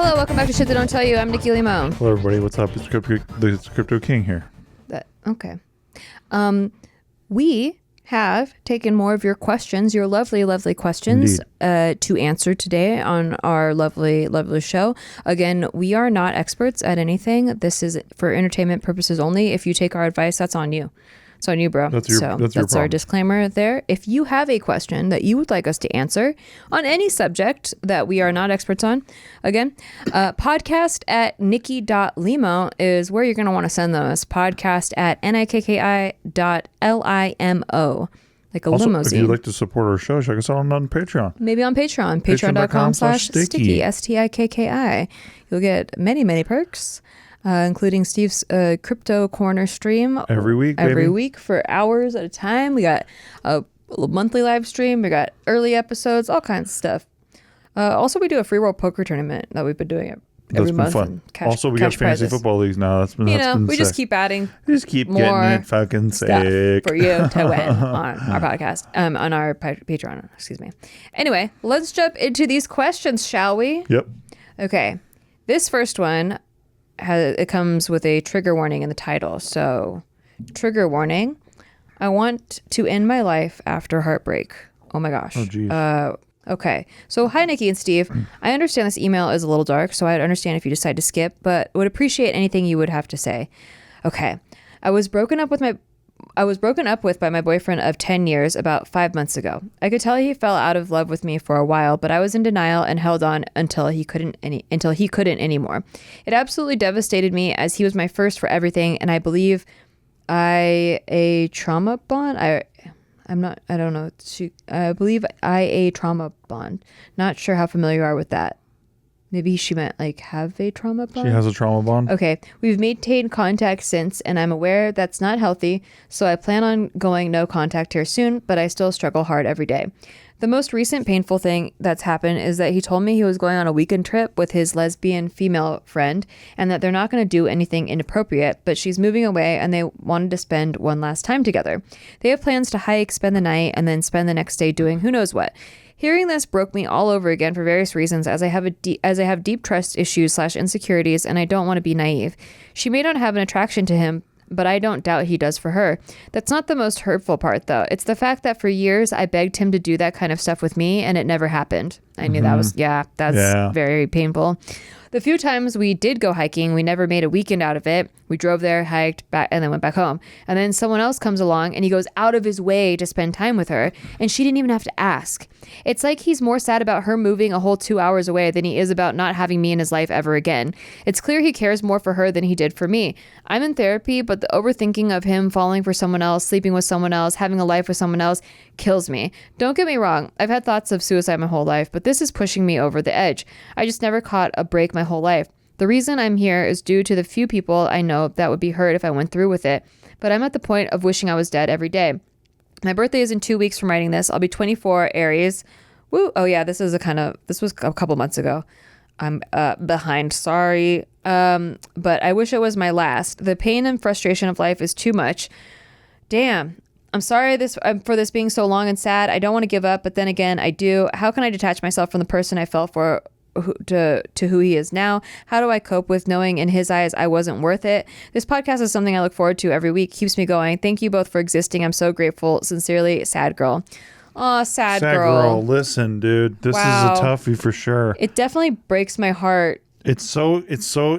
Hello, welcome back to Shit They Don't Tell You. I'm Nikki Limo. Hello, everybody. What's up? It's the Crypto King here. Okay. We have taken more of your questions, your lovely, lovely questions, to answer today on our lovely, lovely show. Again, we are not experts at anything. This is for entertainment purposes only. If you take our advice, that's on you. It's on you, bro. That's our disclaimer there. If you have a question that you would like us to answer on any subject that we are not experts on, again, podcast at nikki.limo is where you're going to want to send those. Podcast at nikki.limo. Like a also, limousine. If you'd like to support our show, check us out on Patreon. Maybe on Patreon. Patreon.com/sticky. STIKKI. You'll get many, many perks. Including Steve's crypto corner stream every week for hours at a time. We got a monthly live stream. We got early episodes, all kinds of stuff. Also, we do a free roll poker tournament that we've been doing every month. That's been fun. Also, we got fantasy football leagues now. That's been we just keep adding. We just keep getting it fucking sick for you to win on our podcast, on our Patreon. Excuse me. Anyway, let's jump into these questions, shall we? Yep. Okay, this first one. It comes with a trigger warning in the title. So, trigger warning. I want to end my life after heartbreak. Oh my gosh. Oh geez. Okay. So, hi, Nikki and Steve. I understand this email is a little dark, so I'd understand if you decide to skip, but would appreciate anything you would have to say. Okay. I was broken up with by my boyfriend of 10 years about 5 months ago. I could tell he fell out of love with me for a while, but I was in denial and held on until he couldn't anymore. It absolutely devastated me as he was my first for everything, and I believe a trauma bond. I believe a trauma bond. Not sure how familiar you are with that. Maybe she meant like have a trauma bond? She has a trauma bond? Okay. We've maintained contact since, and I'm aware that's not healthy, so I plan on going no contact here soon, but I still struggle hard every day. The most recent painful thing that's happened is that he told me he was going on a weekend trip with his lesbian female friend and that they're not going to do anything inappropriate, but she's moving away and they wanted to spend one last time together. They have plans to hike, spend the night, and then spend the next day doing who knows what. Hearing this broke me all over again for various reasons, as I have deep trust issues / insecurities, and I don't want to be naive. She may not have an attraction to him, but I don't doubt he does for her. That's not the most hurtful part, though. It's the fact that for years I begged him to do that kind of stuff with me, and it never happened. I knew that was, that's very painful. The few times we did go hiking, we never made a weekend out of it. We drove there, hiked, back, and then went back home. And then someone else comes along and he goes out of his way to spend time with her, and she didn't even have to ask. It's like he's more sad about her moving a whole 2 hours away than he is about not having me in his life ever again. It's clear he cares more for her than he did for me. I'm in therapy, but the overthinking of him falling for someone else, sleeping with someone else, having a life with someone else kills me. Don't get me wrong. I've had thoughts of suicide my whole life, but this is pushing me over the edge. I just never caught a break my whole life. The reason I'm here is due to the few people I know that would be hurt if I went through with it, but I'm at the point of wishing I was dead every day. My birthday is in 2 weeks from writing this. I'll be 24, Aries. Woo! Oh yeah, this was a couple months ago. I'm behind, sorry. But I wish it was my last. The pain and frustration of life is too much. Damn. I'm sorry for this being so long and sad. I don't want to give up, but then again, I do. How can I detach myself from the person I fell for to who he is now? How do I cope with knowing in his eyes I wasn't worth it? This podcast is something I look forward to every week. Keeps me going. Thank you both for existing. I'm so grateful. Sincerely, Sad Girl. Oh, sad girl. Listen, dude, this is a toughie for sure. It definitely breaks my heart. It's so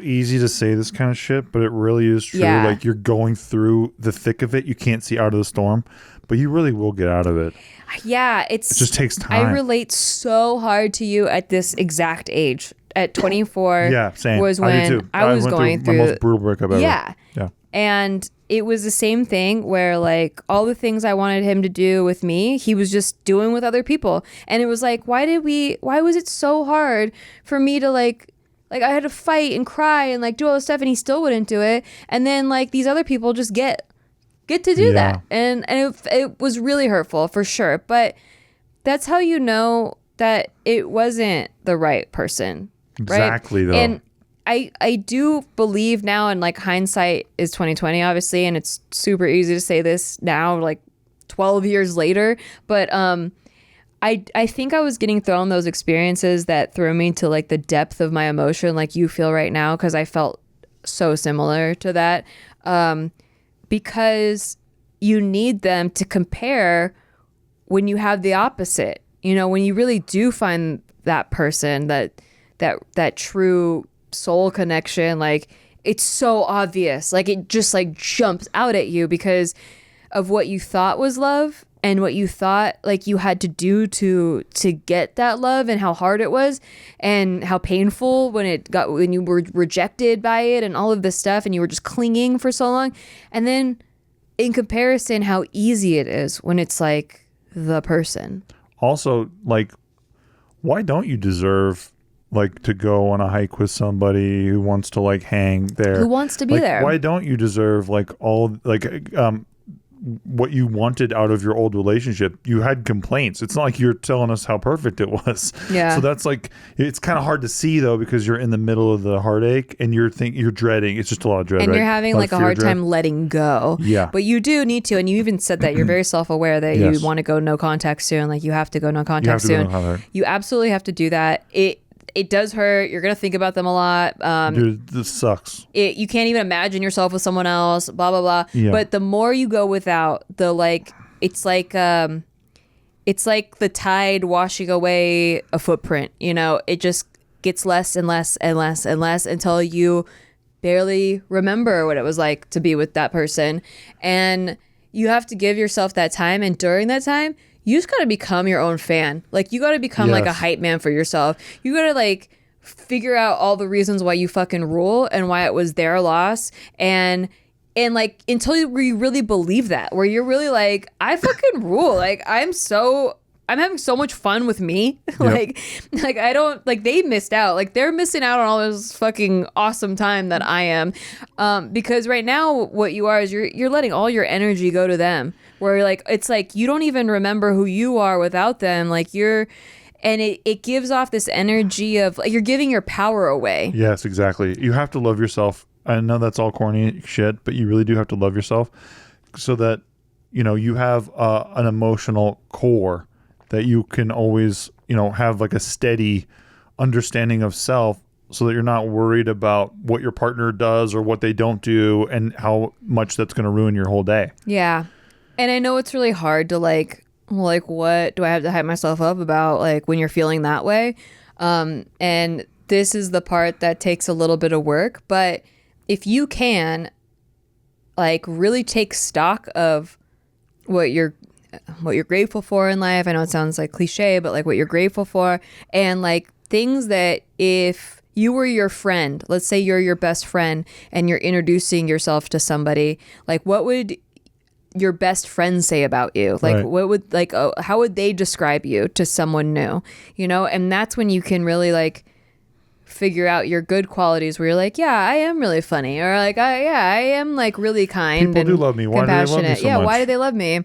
easy to say this kind of shit, but it really is true. Yeah. Like, you're going through the thick of it. You can't see out of the storm, but you really will get out of it. Yeah, it just takes time. I relate so hard to you at this exact age. At 24, yeah, same. Was when I was going through my most brutal breakup ever. Yeah. And it was the same thing where like all the things I wanted him to do with me, he was just doing with other people. And it was like, why was it so hard for me to like I had to fight and cry and like do all this stuff, and he still wouldn't do it. And then like these other people just get to do that. And it was really hurtful for sure. But that's how you know that it wasn't the right person. Exactly, right? though. And I do believe now, and like hindsight is 2020, obviously, and it's super easy to say this now, like 12 years later. But I think I was getting thrown those experiences that threw me to like the depth of my emotion like you feel right now, because I felt so similar to that, because you need them to compare when you have the opposite. You know, when you really do find that person, that true soul connection, like it's so obvious, like it just like jumps out at you because of what you thought was love and what you thought like you had to do to get that love, and how hard it was and how painful when you were rejected by it and all of this stuff, and you were just clinging for so long. And then in comparison, how easy it is when it's like the person. Also, like, why don't you deserve like to go on a hike with somebody who wants to like hang there, Who wants to be like, there? why don't you deserve like all like what you wanted out of your old relationship? You had complaints. It's not like you're telling us how perfect it was. Yeah. So that's like, it's kind of hard to see though, because you're in the middle of the heartache and you're dreading. It's just a lot of dread. And right? you're having A lot like of a fear, hard dread. time letting go. Yeah. But you do need to. And you even said that you're very self-aware that Yes. you want to go no contact soon. Like you have to go no You have contact to go soon. no contact. You absolutely have to do that. It does hurt. You're going to think about them a lot. Dude, this sucks. You can't even imagine yourself with someone else, blah, blah, blah. Yeah. But the more you go without, it's like the tide washing away a footprint, you know, it just gets less and less and less and less until you barely remember what it was like to be with that person. And you have to give yourself that time. And during that time, you just got to become your own fan. Like you got to become like a Yes. hype man for yourself. You got to like figure out all the reasons why you fucking rule and why it was their loss. And like until you really believe that, where you're really like, I fucking rule. Like I'm having so much fun with me. like I don't, like they missed out. Like they're missing out on all this fucking awesome time that I am. Because right now what you are is you're letting all your energy go to them, where like, it's like, you don't even remember who you are without them. Like and it gives off this energy of like, you're giving your power away. Yes, exactly. You have to love yourself. I know that's all corny shit, but you really do have to love yourself so that, you know, you have an emotional core that you can always, you know, have like a steady understanding of self, so that you're not worried about what your partner does or what they don't do and how much that's going to ruin your whole day. Yeah. And I know it's really hard to like what do I have to hype myself up about, like when you're feeling that way. And this is the part that takes a little bit of work, but if you can like really take stock of what you're grateful for in life. I know it sounds like cliche, but like what you're grateful for, and like things that if you were your friend, let's say you're your best friend and you're introducing yourself to somebody, like what would your best friend say about you? Like Right. what would like how would they describe you to someone new? You know, and that's when you can really like figure out your good qualities, where you're like, yeah, I am really funny, or like I am like really kind. People and do love me. Why do they love me compassionate. so Yeah, much? why do they love me?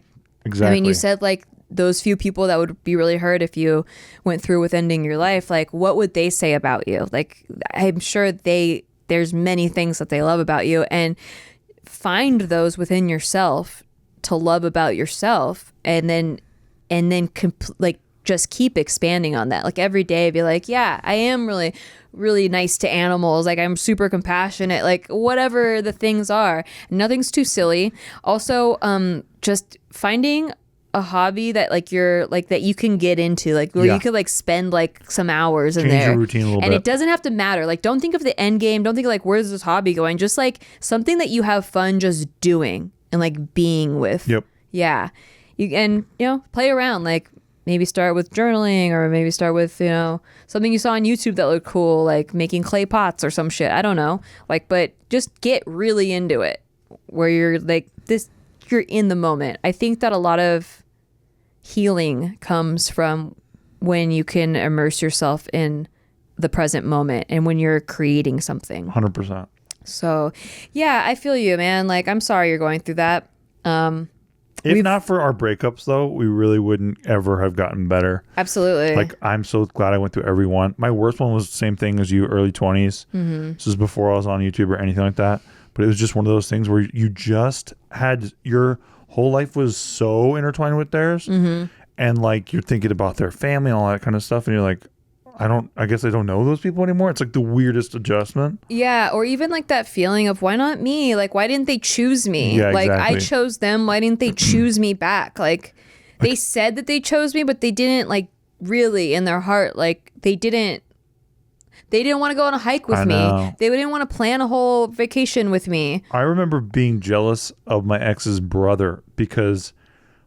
Exactly. I mean, you said like those few people that would be really hurt if you went through with ending your life, like what would they say about you? Like I'm sure there's many things that they love about you, and find those within yourself to love about yourself, and then like just keep expanding on that. Like every day be like, yeah, I am really, really nice to animals. Like I'm super compassionate, like whatever the things are. Nothing's too silly. Also, just finding a hobby that like you're like that you can get into, like where you could like spend like some hours in Change there. your routine a little and bit. it doesn't have to matter. Like don't think of the end game. Don't think of like where's this hobby going. Just like something that you have fun just doing and like being with. Yep. Yeah. You know, play around. Like maybe start with journaling, or maybe start with, you know, something you saw on YouTube that looked cool, like making clay pots or some shit. I don't know. Like, but just get really into it, where you're like you're in the moment. I think that a lot of healing comes from when you can immerse yourself in the present moment and when you're creating something. 100%. So yeah, I feel you, man. Like, I'm sorry you're going through that. If not for our breakups, though, we really wouldn't ever have gotten better. Absolutely. Like, I'm so glad I went through every one. My worst one was the same thing as you, early 20s. Mm-hmm. This was before I was on YouTube or anything like that. But it was just one of those things where you just had your whole life was so intertwined with theirs. Mm-hmm. and like you're thinking about their family and all that kind of stuff, and you're like, I guess I don't know those people anymore. It's like the weirdest adjustment. Yeah, or even like that feeling of why not me? Like, why didn't they choose me? Yeah, like exactly. I chose them, why didn't they choose me back? Like they said that they chose me, but they didn't, like, really in their heart, like they didn't want to go on a hike with me. They didn't want to plan a whole vacation with me. I remember being jealous of my ex's brother because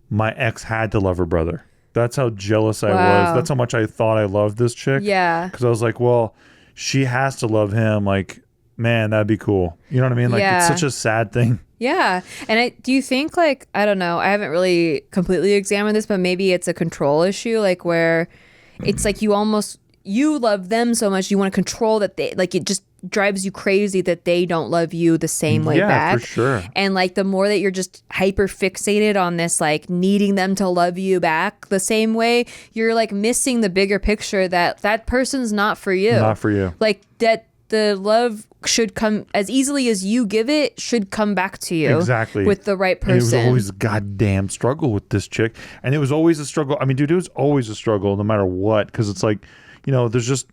my ex had to love her brother. That's how jealous I was. That's how much I thought I loved this chick. Yeah. Because I was like, well, she has to love him. Like, man, that'd be cool. You know what I mean? Like, it's such a sad thing. Yeah. And do you think, like, I don't know, I haven't really completely examined this, but maybe it's a control issue, like where it's like you love them so much, you want to control that they, like, it just drives you crazy that they don't love you the same way back. Yeah, for sure. And like the more that you're just hyper fixated on this, like needing them to love you back the same way, you're like missing the bigger picture that person's not for you. Not for you. Like that the love should come as easily as you give it, should come back to you. Exactly. With the right person. And it was always a goddamn struggle with this chick. And it was always a struggle. I mean, dude, it was always a struggle no matter what. Because it's like, you know, there's just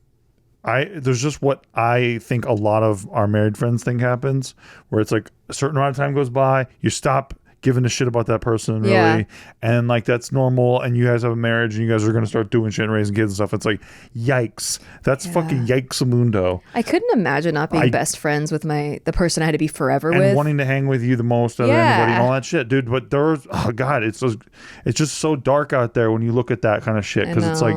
what I think a lot of our married friends think happens, where it's like a certain amount of time goes by, you stop giving a shit about that person, really. Yeah. And like that's normal, and you guys have a marriage and you guys are going to start doing shit and raising kids and stuff. It's like, yikes. That's fucking yikes-amundo. I couldn't imagine not being best friends with the person I had to be forever with. And wanting to hang with you the most out of anybody and all that shit, dude. But there's, oh God, it's just so dark out there when you look at that kind of shit. Because it's like,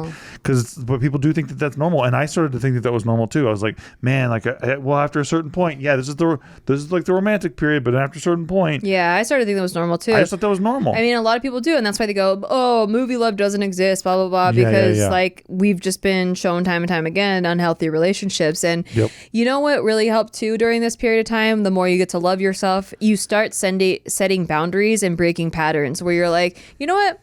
but people do think that that's normal. And I started to think that was normal too. I was like, man, like, well, after a certain point, this is like the romantic period, but after a certain point. Yeah, I started to think that was normal too. I just thought that was normal. I mean, a lot of people do, and that's why they go, oh, movie love doesn't exist, blah, blah, blah, because like we've just been shown time and time again unhealthy relationships. And you know what really helped too during this period of time? The more you get to love yourself, you start setting boundaries and breaking patterns where you're like, you know what?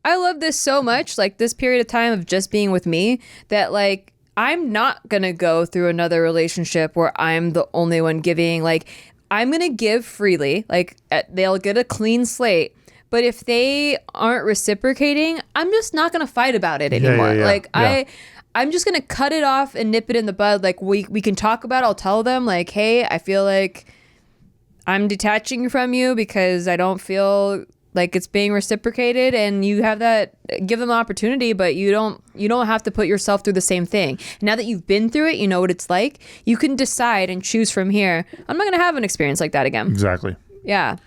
I love this so much, like this period of time of just being with me, that like I'm not going to go through another relationship where I'm the only one giving. Like, I'm going to give freely, like they'll get a clean slate. But if they aren't reciprocating, I'm just not going to fight about it anymore. I'm just going to cut it off and nip it in the bud. Like we can talk about it. I'll tell them like, hey, I feel like I'm detaching from you because I don't feel like it's being reciprocated, and you have that, give them an opportunity, but you don't have to put yourself through the same thing. Now that you've been through it, you know what it's like. You can decide and choose from here. I'm not going to have an experience like that again. Exactly. Yeah.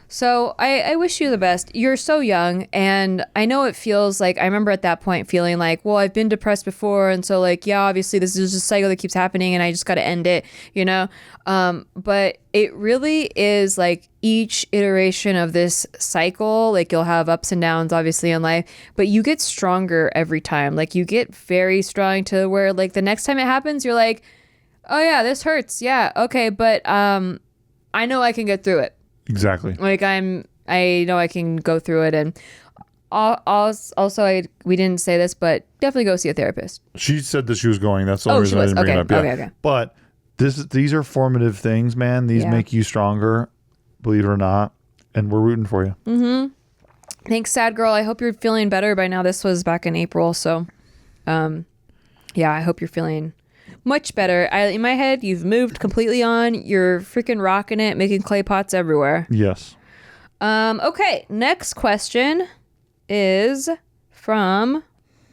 So I wish you the best. You're so young, and I know it feels like, I remember at that point feeling like, well, I've been depressed before, and so like, yeah, obviously this is just a cycle that keeps happening and I just got to end it, you know? But it really is like each iteration of this cycle, like you'll have ups and downs obviously in life, but you get stronger every time. Like you get very strong to where like the next time it happens, you're like, oh yeah, this hurts. Yeah. Okay. But, I know I can get through it. Exactly. Like I know I can go through it. And also we didn't say this, but definitely go see a therapist. She said that she was going. That's the only reason I didn't bring it up. Yeah. Okay. But these are formative things, man. These make you stronger, believe it or not. And we're rooting for you. Mm-hmm. Thanks, sad girl. I hope you're feeling better by now. This was back in April. So, I hope you're feeling much better. In my head, you've moved completely on. You're freaking rocking it, making clay pots everywhere. Yes. Okay. Next question is from,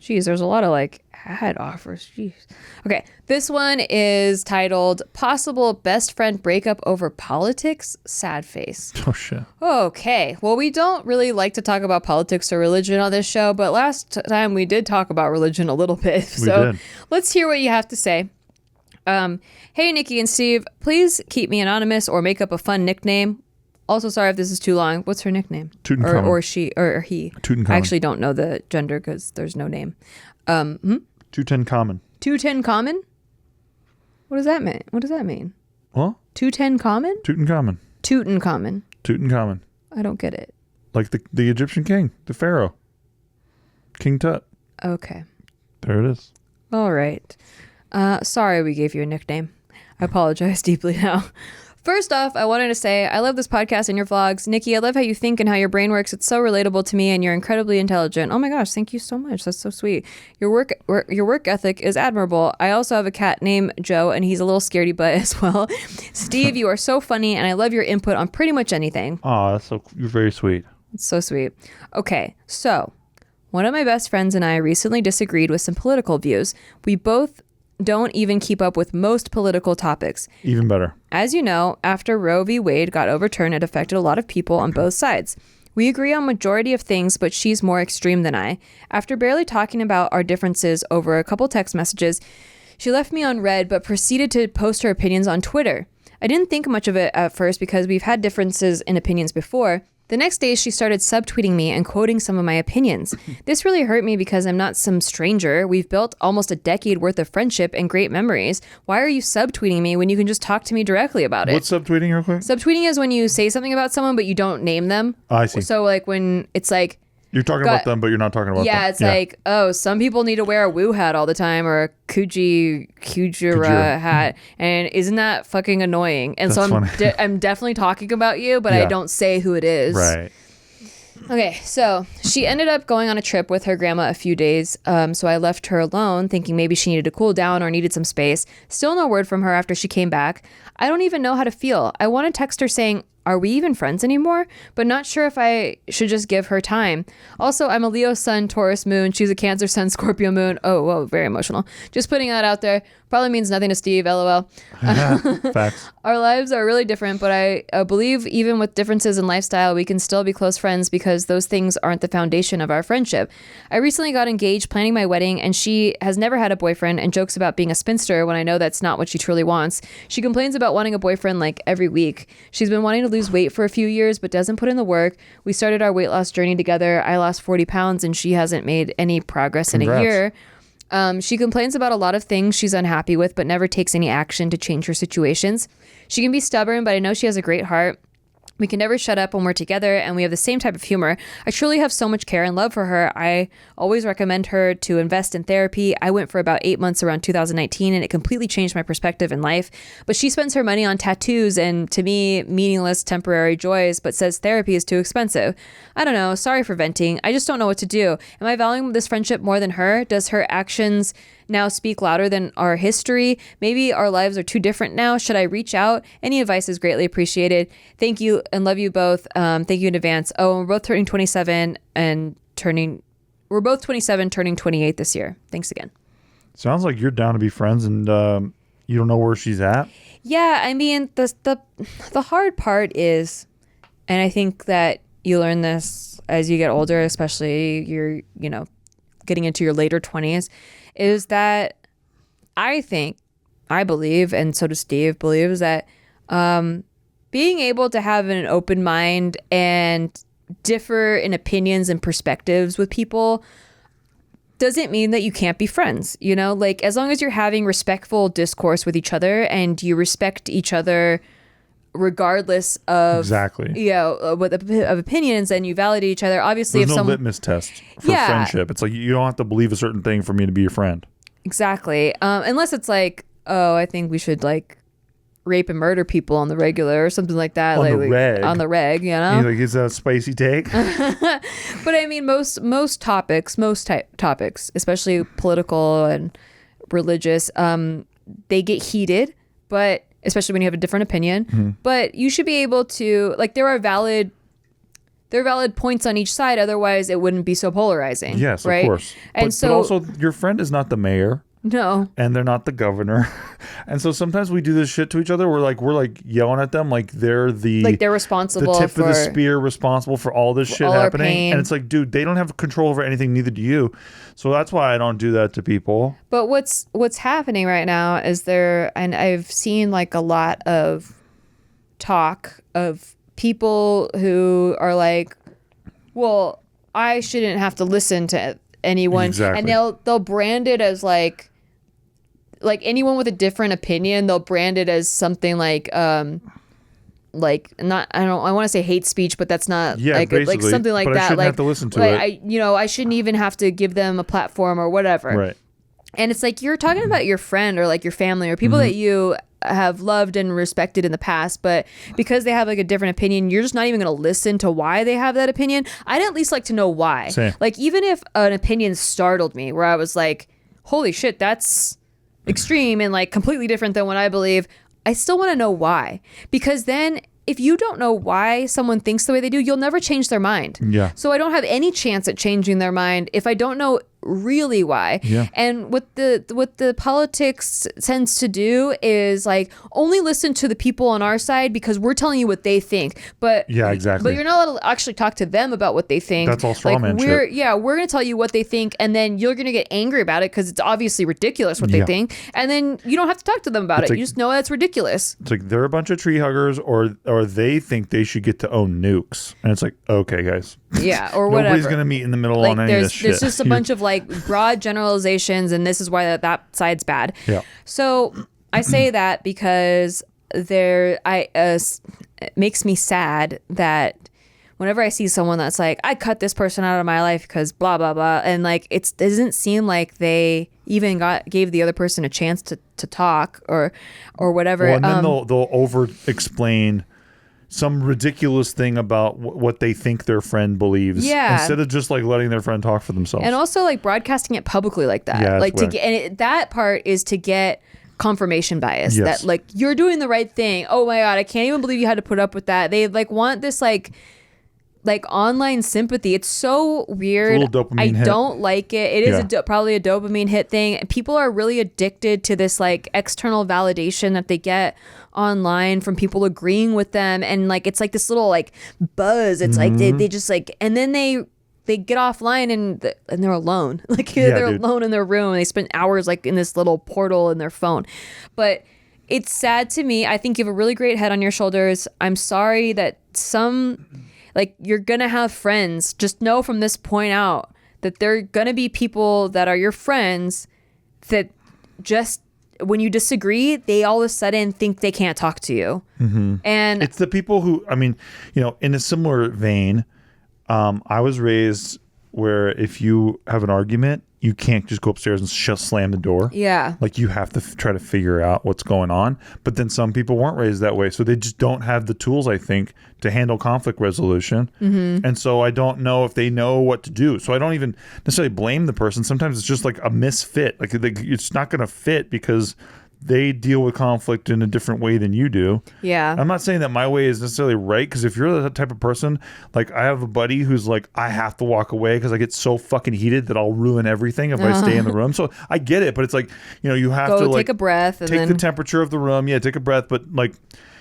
geez, there's a lot of like ad offers. Jeez. Okay. This one is titled Possible Best Friend Breakup Over Politics, Sad Face. Oh, shit. Okay. Well, we don't really like to talk about politics or religion on this show, but last time we did talk about religion a little bit. So let's hear what you have to say. Hey, Nikki and Steve, please keep me anonymous or make up a fun nickname. Also, sorry if this is too long. What's her nickname? Tutankhamun. Or she, or he. Tutankhamun. I actually don't know the gender because there's no name. Tutankhamun. Tutankhamun? What does that mean? What does that mean? What? Tutankhamun? Tutankhamun. Tutankhamun. Tutankhamun. I don't get it. Like the Egyptian king, the pharaoh. King Tut. Okay. There it is. All right. Sorry we gave you a nickname. I apologize deeply now. First off, I wanted to say I love this podcast and your vlogs. Nikki, I love how you think and how your brain works. It's so relatable to me, and you're incredibly intelligent. Oh my gosh, thank you so much. That's so sweet. Your work ethic is admirable. I also have a cat named Joe, and he's a little scaredy butt as well. Steve, you are so funny, and I love your input on pretty much anything. Oh, you're very sweet. It's so sweet. Okay, so one of my best friends and I recently disagreed with some political views. We both don't even keep up with most political topics. Even better. As you know, after Roe v. Wade got overturned, it affected a lot of people on both sides. We agree on majority of things, but she's more extreme than I. After barely talking about our differences over a couple text messages, she left me on read, but proceeded to post her opinions on Twitter. I didn't think much of it at first because we've had differences in opinions before. The next day, she started subtweeting me and quoting some of my opinions. This really hurt me because I'm not some stranger. We've built almost a decade worth of friendship and great memories. Why are you subtweeting me when you can just talk to me directly about it? What's subtweeting real quick? Subtweeting is when you say something about someone, but you don't name them. Oh, I see. So like when it's like, you're talking about them, but you're not talking about them. Yeah, it's like, oh, some people need to wear a woo hat all the time or a Kujira hat. And isn't that fucking annoying? And That's so funny. I'm definitely talking about you, but I don't say who it is. Right. Okay, so she ended up going on a trip with her grandma a few days. So I left her alone thinking maybe she needed to cool down or needed some space. Still no word from her after she came back. I don't even know how to feel. I want to text her saying, are we even friends anymore? But not sure if I should just give her time. Also, I'm a Leo sun, Taurus moon. She's a Cancer sun, Scorpio moon. Oh, whoa, very emotional. Just putting that out there. Probably means nothing to Steve, LOL. Facts. Our lives are really different, but I believe even with differences in lifestyle, we can still be close friends because those things aren't the foundation of our friendship. I recently got engaged, planning my wedding, and she has never had a boyfriend and jokes about being a spinster when I know that's not what she truly wants. She complains about wanting a boyfriend like every week. She's been wanting to lose weight for a few years, but doesn't put in the work. We started our weight loss journey together. I lost 40 pounds and she hasn't made any progress in a year. She complains about a lot of things she's unhappy with, but never takes any action to change her situations. She can be stubborn, but I know she has a great heart. We can never shut up when we're together, and we have the same type of humor. I truly have so much care and love for her. I always recommend her to invest in therapy. I went for about 8 months around 2019, and it completely changed my perspective in life. But she spends her money on tattoos and, to me, meaningless temporary joys, but says therapy is too expensive. I don't know. Sorry for venting. I just don't know what to do. Am I valuing this friendship more than her? Does her actions now speak louder than our history? Maybe our lives are too different now. Should I reach out? Any advice is greatly appreciated. Thank you and love you both. Thank you in advance. Oh, we're both turning 27 turning 28 this year. Thanks again. Sounds like you're down to be friends and you don't know where she's at. Yeah, I mean, the hard part is, and I think that you learn this as you get older, especially you're, getting into your later 20s, is that I believe, and so does Steve, believes that being able to have an open mind and differ in opinions and perspectives with people doesn't mean that you can't be friends. Like as long as you're having respectful discourse with each other and you respect each other regardless of of opinions, and you validate each other. Obviously, there's no litmus test for friendship. It's like you don't have to believe a certain thing for me to be your friend. Exactly. Unless it's like, oh, I think we should like rape and murder people on the regular or something like that. On the reg, Like, is that a spicy take? But I mean, most topics, especially political and religious, they get heated, but especially when you have a different opinion. Mm-hmm. But you should be able to, like, there are valid points on each side. Otherwise, it wouldn't be so polarizing. Yes, right? Of course. But also, your friend is not the mayor. No. And they're not the governor. And so sometimes we do this shit to each other. We're like yelling at them like they're responsible, the tip of the spear, responsible for all this shit happening. And it's like, dude, they don't have control over anything, neither do you. So that's why I don't do that to people. But what's happening right now is and I've seen like a lot of talk of people who are like, well, I shouldn't have to listen to anyone. Exactly. And they'll brand it as like anyone with a different opinion, they'll brand it as something like not, I want to say hate speech, but that's not like something like but that. I shouldn't have to listen to it. I shouldn't even have to give them a platform or whatever. Right. And it's like, you're talking about your friend or like your family or people that you have loved and respected in the past, but because they have like a different opinion, you're just not even going to listen to why they have that opinion. I'd at least like to know why. Same. Like, even if an opinion startled me where I was like, holy shit, that's extreme and like completely different than what I believe, I still want to know why. Because then if you don't know why someone thinks the way they do, you'll never change their mind. Yeah. So I don't have any chance at changing their mind if I don't know really why. Yeah. And what the politics tends to do is like only listen to the people on our side because we're telling you what they think. But Yeah, exactly. But you're not allowed to actually talk to them about what they think. That's all straw man shit. Yeah, we're gonna tell you what they think, and then you're gonna get angry about it because it's obviously ridiculous what they think, and then you don't have to talk to them about it. Like, you just know that's ridiculous. It's like they're a bunch of tree huggers, or they think they should get to own nukes, and it's like, okay, guys. Yeah, or whatever. Nobody's gonna meet in the middle Like on any of this shit. there's just a bunch of like broad generalizations, and this is why that side's bad. Yeah. So I say that because it makes me sad that whenever I see someone that's like, I cut this person out of my life because blah blah blah, and like it doesn't seem like they even gave the other person a chance to talk or whatever. Well, and then they'll over explain some ridiculous thing about what they think their friend believes. Yeah. Instead of just like letting their friend talk for themselves. And also like broadcasting it publicly like that. Yeah, like that's that part is to get confirmation bias. Yes. That like you're doing the right thing. Oh my God, I can't even believe you had to put up with that. They like want this like online sympathy. It's so weird. It's a little dopamine hit. Don't like it. It is Yeah. probably a dopamine hit thing. People are really addicted to this like external validation that they get online from people agreeing with them, and like it's like this little like buzz. It's like they just like, and then they get offline and they're alone. Like they're alone in their room and they spend hours like in this little portal in their phone. But it's sad to me. I think you have a really great head on your shoulders. I'm sorry that like you're gonna have friends. Just know from this point out that there are gonna be people that are your friends that just when you disagree, they all of a sudden think they can't talk to you. Mm-hmm. And it's the people who, I mean, in a similar vein, I was raised where if you have an argument, you can't just go upstairs and slam the door. Yeah. Like you have to try to figure out what's going on. But then some people weren't raised that way. So they just don't have the tools, I think, to handle conflict resolution. Mm-hmm. And so I don't know if they know what to do. So I don't even necessarily blame the person. Sometimes it's just like a misfit. Like it's not going to fit because they deal with conflict in a different way than you do. Yeah. I'm not saying that my way is necessarily right, because if you're the type of person, like I have a buddy who's like, I have to walk away because I get so fucking heated that I'll ruin everything if I stay in the room. So I get it, but it's like, you have to like take a breath and take then the temperature of the room. Yeah, take a breath. But like,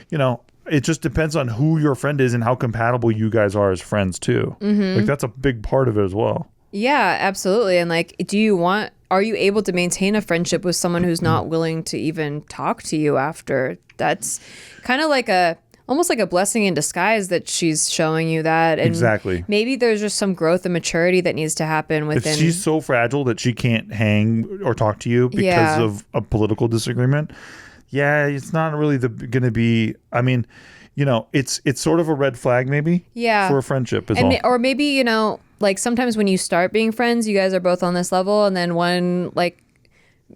it just depends on who your friend is and how compatible you guys are as friends too. Mm-hmm. Like that's a big part of it as well. Yeah, absolutely. And like, are you able to maintain a friendship with someone who's not willing to even talk to you after? That's kind of like almost like a blessing in disguise that she's showing you that. And exactly. Maybe there's just some growth and maturity that needs to happen within. If she's so fragile that she can't hang or talk to you because of a political disagreement, it's not really going to be, I mean, it's sort of a red flag maybe for a friendship as well. Or maybe, like sometimes when you start being friends, you guys are both on this level, and then one like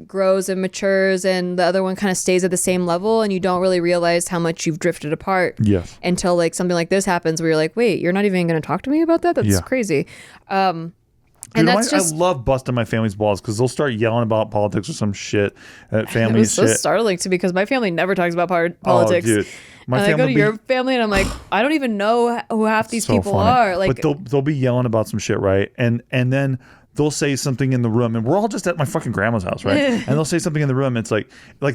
grows and matures and the other one kind of stays at the same level, and you don't really realize how much you've drifted apart. Yes. Until like something like this happens where you're like, wait, you're not even going to talk to me about that? That's crazy. Dude, and that's I love busting my family's balls because they'll start yelling about politics or some shit at family. It was so shit. startling to me because my family never talks about politics. Oh, dude. My and family I go to your family and I'm like, I don't even know who half these people funny. are. Like, but they'll be yelling about some shit, right? And then they'll say something in the room, and we're all just at my fucking grandma's house, right? And they'll say something in the room. It's like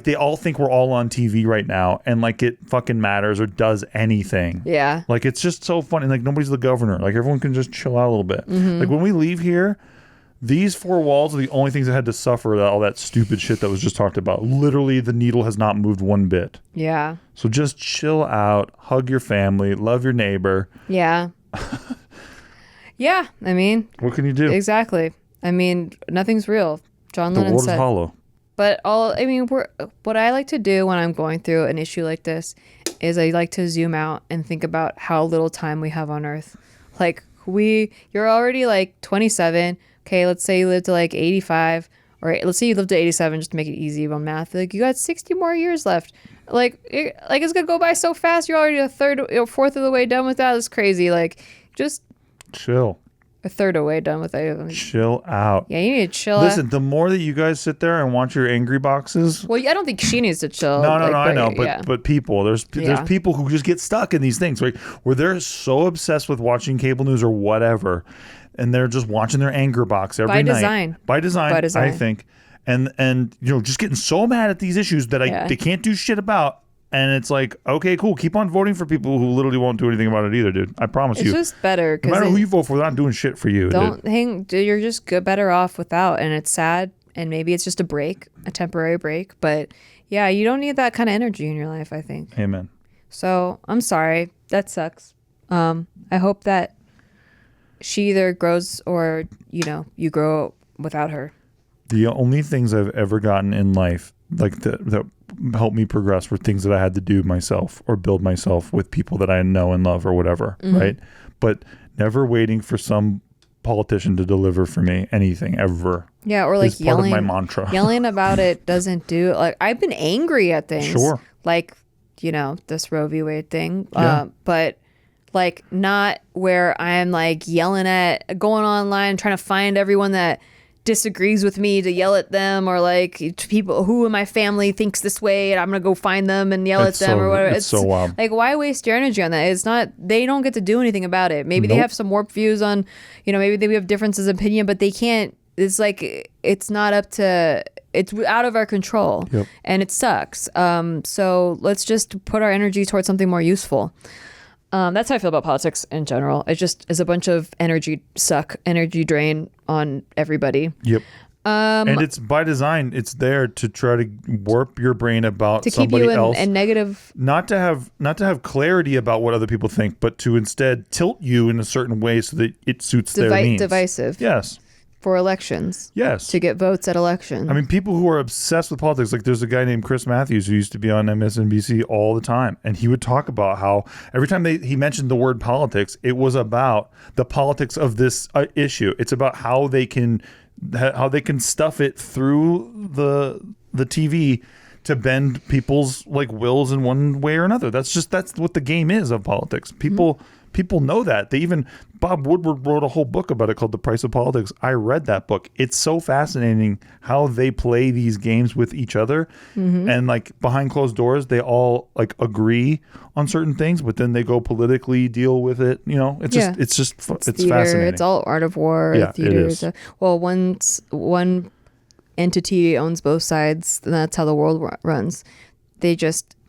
they all think we're all on TV right now, and like it fucking matters or does anything. Yeah. Like it's just so funny. Like nobody's the governor. Like everyone can just chill out a little bit. Mm-hmm. Like when we leave here, these four walls are the only things that had to suffer all that stupid shit that was just talked about. Literally, the needle has not moved one bit. Yeah. So just chill out, hug your family, love your neighbor. Yeah. Yeah. I mean, what can you do? Exactly. I mean, nothing's real. John Lennon world said. is hollow. But what I like to do when I'm going through an issue like this is I like to zoom out and think about how little time we have on Earth. Like you're already like 27. Okay, let's say you live to like 85 or let's say you lived to 87, just to make it easy on math. Like you got 60 more years left. Like it's gonna go by so fast. You're already a third or fourth of the way done with that. It's crazy. Like just chill. A third of the way done with it. Chill out. Yeah, you need to chill. Listen, the more that you guys sit there and watch your angry boxes. Well, I don't think she needs to chill. No, I know, but people, there's people who just get stuck in these things, right? Where they're so obsessed with watching cable news or whatever, and they're just watching their anger box every night. By design, I think, and just getting so mad at these issues that they can't do shit about. And it's like, okay, cool. Keep on voting for people who literally won't do anything about it either, dude. I promise you. It's just better. No matter who you vote for, they're not doing shit for you. You're just better off without. And it's sad. And maybe it's just a temporary break. But yeah, you don't need that kind of energy in your life, I think. Amen. So I'm sorry. That sucks. I hope that she either grows or, you grow without her. The only things I've ever gotten in life, like that helped me progress, were things that I had to do myself or build myself with people that I know and love or whatever, right? But never waiting for some politician to deliver for me anything ever. Yeah, or like yelling. Part of my mantra. Yelling about it doesn't do. Like I've been angry at things. Sure. Like this Roe v. Wade thing. Yeah. But like not where I'm like yelling at, going online trying to find everyone that disagrees with me to yell at them, or like people who in my family thinks this way and I'm gonna go find them and yell at them or whatever. It's so wild. Like, why waste your energy on that? It's not, they don't get to do anything about it. Maybe they have some warped views on, maybe they have differences of opinion, but they can't. It's like it's not up to. It's out of our control, and it sucks. So let's just put our energy towards something more useful. That's how I feel about politics in general. It just is a bunch of energy drain on everybody. Yep. And it's by design. It's there to try to warp your brain about somebody else, and negative. Not to have clarity about what other people think, but to instead tilt you in a certain way so that it suits their needs. Divisive. Yes. For elections. Yes. To get votes at elections. I mean, people who are obsessed with politics, like there's a guy named Chris Matthews who used to be on MSNBC all the time. And he would talk about how every time he mentioned the word politics, it was about the politics of this issue. It's about how they can stuff it through the TV to bend people's like wills in one way or another. That's what the game is of politics. People know that. Bob Woodward wrote a whole book about it called The Price of Politics. I read that book. It's so fascinating how they play these games with each other. And like behind closed doors, they all like agree on certain things, but then they go politically deal with it. It's fascinating. It's all art of war. Yeah, theater. it is. Well, one entity owns both sides, and that's how the world runs.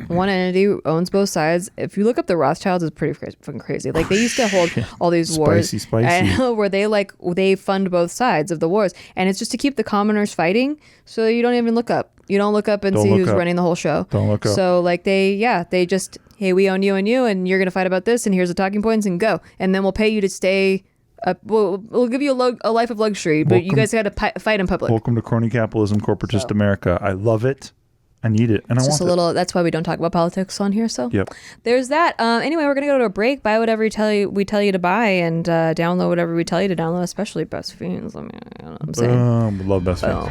One entity owns both sides. If you look up the Rothschilds, it's pretty fucking crazy. Like they used to hold all these wars, spicy. I know, where they fund both sides of the wars, and it's just to keep the commoners fighting. So you don't even look up. You don't look up and see who's running the whole show. Don't look up. So like they just, hey, we own you, and you're gonna fight about this, and here's the talking points, and go, and then we'll pay you to stay. We'll give you a life of luxury, but you guys got to fight in public. Welcome to crony capitalism, corporatist America. I love it. I need it, and I want it. That's why we don't talk about politics on here. So yep. There's that. Anyway, we're gonna go to a break. Buy whatever we tell you to buy, and download whatever we tell you to download, especially Best Fiends. I mean, you know what I'm saying. Love Best Fiends.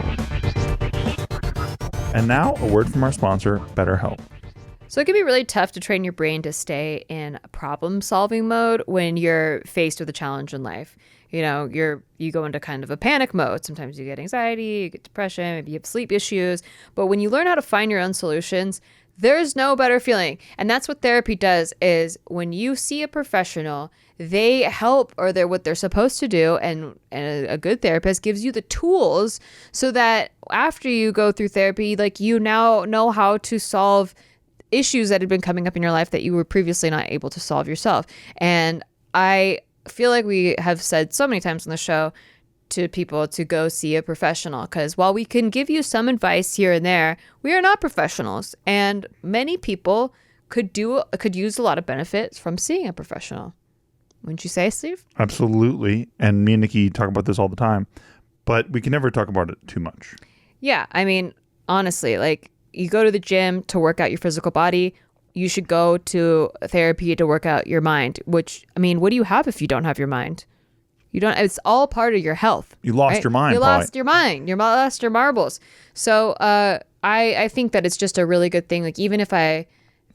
And now a word from our sponsor, BetterHelp. So it can be really tough to train your brain to stay in problem-solving mode when you're faced with a challenge in life. You go into kind of a panic mode. Sometimes you get anxiety, you get depression, maybe you have sleep issues. But when you learn how to find your own solutions, there's no better feeling. And that's what therapy does, is when you see a professional, they help, or they're what they're supposed to do. And a good therapist gives you the tools so that after you go through therapy, like you now know how to solve issues that had been coming up in your life that you were previously not able to solve yourself. And I feel like we have said so many times on the show to people to go see a professional, because while we can give you some advice here and there, we are not professionals, and many people could use a lot of benefits from seeing a professional. Wouldn't you say, Steve? Absolutely. And me and Nikki talk about this all the time, but we can never talk about it too much. Yeah, I mean, honestly, like you go to the gym to work out your physical body. You should go to therapy to work out your mind, which, I mean, what do you have if you don't have your mind? It's all part of your health. You lost your mind. You probably. lost your mind. You lost your marbles. So I think that it's just a really good thing. Like, even if I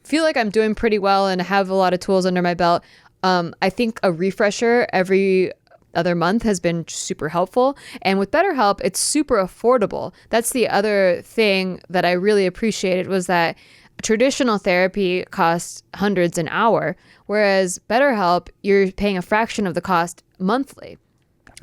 feel like I'm doing pretty well and have a lot of tools under my belt, I think a refresher every other month has been super helpful. And with BetterHelp, it's super affordable. That's the other thing that I really appreciated, was that traditional therapy costs hundreds an hour, whereas BetterHelp, you're paying a fraction of the cost monthly.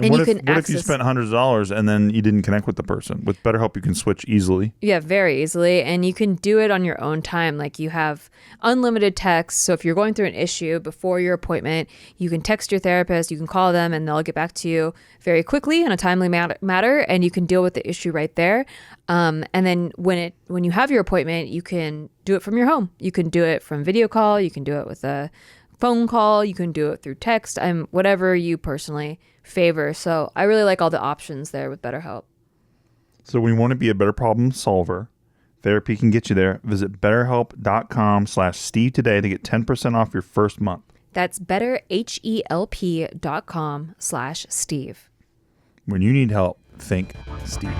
And what if you spent hundreds of dollars and then you didn't connect with the person? With BetterHelp, you can switch easily. Yeah, very easily. And you can do it on your own time. Like, you have unlimited text. So if you're going through an issue before your appointment, you can text your therapist, you can call them, and they'll get back to you very quickly in a timely matter, and you can deal with the issue right there. And then when you have your appointment, you can do it from your home. You can do it from video call. You can do it with a phone call. You can do it through text. Whatever you personally favor. So I really like all the options there with BetterHelp. So when you want to be a better problem solver, therapy can get you there. Visit betterhelp.com/Steve today to get 10% off your first month. That's betterhelp.com/Steve. When you need help, think Steve.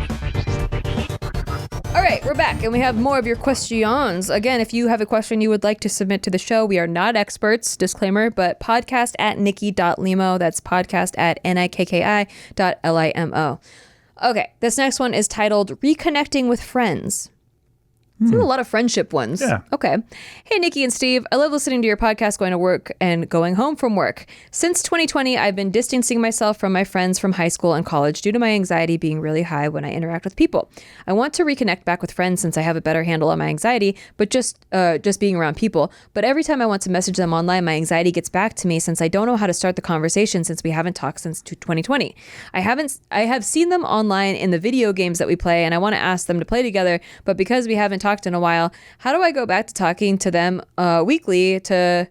All right, we're back, and we have more of your questions. Again, if you have a question you would like to submit to the show, we are not experts, disclaimer, but podcast@nikki.limo. That's podcast@nikki.limo. Okay, this next one is titled Reconnecting with Friends. There's a lot of friendship ones. Yeah. Okay. Hey, Nikki and Steve. I love listening to your podcast going to work and going home from work. Since 2020, I've been distancing myself from my friends from high school and college due to my anxiety being really high when I interact with people. I want to reconnect back with friends since I have a better handle on my anxiety, but just being around people. But every time I want to message them online, my anxiety gets back to me since I don't know how to start the conversation since we haven't talked since 2020. I have seen them online in the video games that we play, and I want to ask them to play together, but because we haven't talked in a while, how do I go back to talking to them weekly to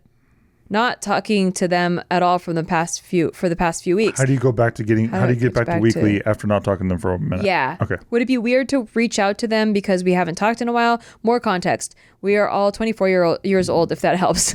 not talking to them at all for the past few weeks? How do you go back to how do you get back to weekly after not talking to them for a minute? Yeah. Okay. Would it be weird to reach out to them because we haven't talked in a while? More context. We are all 24 years old, if that helps.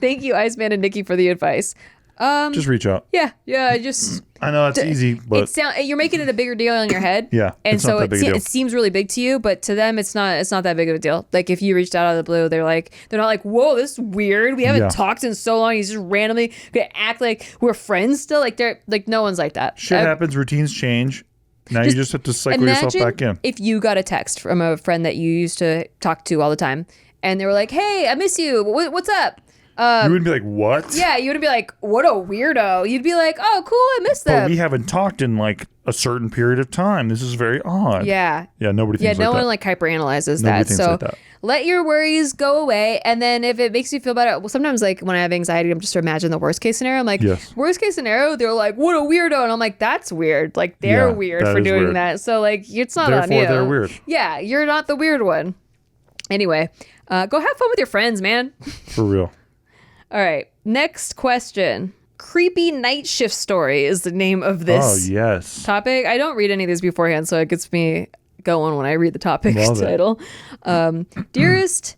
Thank you, Iceman and Nikki, for the advice. Just reach out. Yeah. Just I know it's easy, but you're making it a bigger deal in your head. Yeah, and it's so not that big a deal. it seems really big to you, but to them, it's not that big of a deal. Like, if you reached out of the blue, they're not like, whoa, this is weird. We haven't talked in so long. He's just randomly gonna act like we're friends still. Like, they're like, no one's like that. Shit happens. Routines change. Now you just have to cycle yourself back in. If you got a text from a friend that you used to talk to all the time, and they were like, hey, I miss you. What's up? You wouldn't be like, what? Yeah, you wouldn't be like, what a weirdo. You'd be like, oh, cool, I miss them. But we haven't talked in like a certain period of time. This is very odd. Yeah. Yeah, nobody thinks like that. Yeah, no one like hyperanalyzes Nobody that. thinks So like that. let your worries go away. And then if it makes you feel better, well, sometimes like when I have anxiety, I'm just imagine the worst case scenario. I'm like, worst case scenario, they're like, what a weirdo. And I'm like, that's weird. Like, they're weird for doing weird. that. So like, it's not on you. Therefore, they're weird. Yeah, you're not the weird one. Anyway, go have fun with your friends, man. For real. All right. Next question. Creepy night shift story is the name of this topic. I don't read any of these beforehand, so it gets me going when I read the topic title. Dearest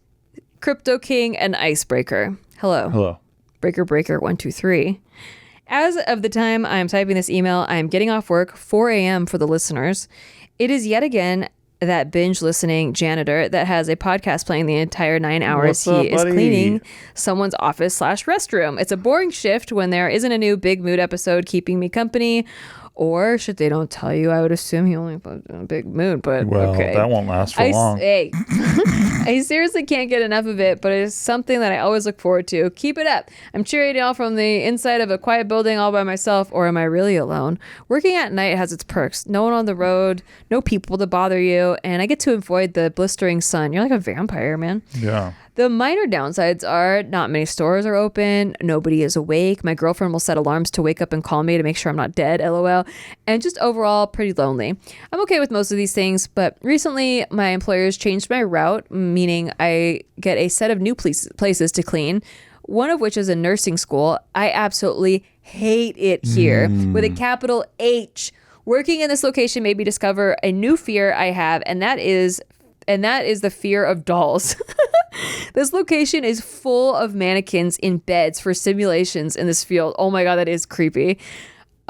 Crypto King and Icebreaker. Hello. Breaker 123. As of the time I am typing this email, I am getting off work 4 a.m. for the listeners. It is yet again that binge listening janitor that has a podcast playing the entire 9 hours he is cleaning someone's office/restroom. It's a boring shift when there isn't a new big mood episode keeping me company. Or should they don't tell you, I would assume he only puts in a big mood, but okay. That won't last for long. Hey, I seriously can't get enough of it, but it's something that I always look forward to. Keep it up. I'm cheering y'all from the inside of a quiet building all by myself, or am I really alone? Working at night has its perks. No one on the road, no people to bother you, and I get to avoid the blistering sun. You're like a vampire, man. Yeah. The minor downsides are not many stores are open, nobody is awake, my girlfriend will set alarms to wake up and call me to make sure I'm not dead, lol, and just overall pretty lonely. I'm okay with most of these things, but recently my employers changed my route, meaning I get a set of new places to clean, one of which is a nursing school. I absolutely hate it here, with a capital H. Working in this location made me discover a new fear I have, and that is the fear of dolls. This location is full of mannequins in beds for simulations in this field. Oh my God, that is creepy.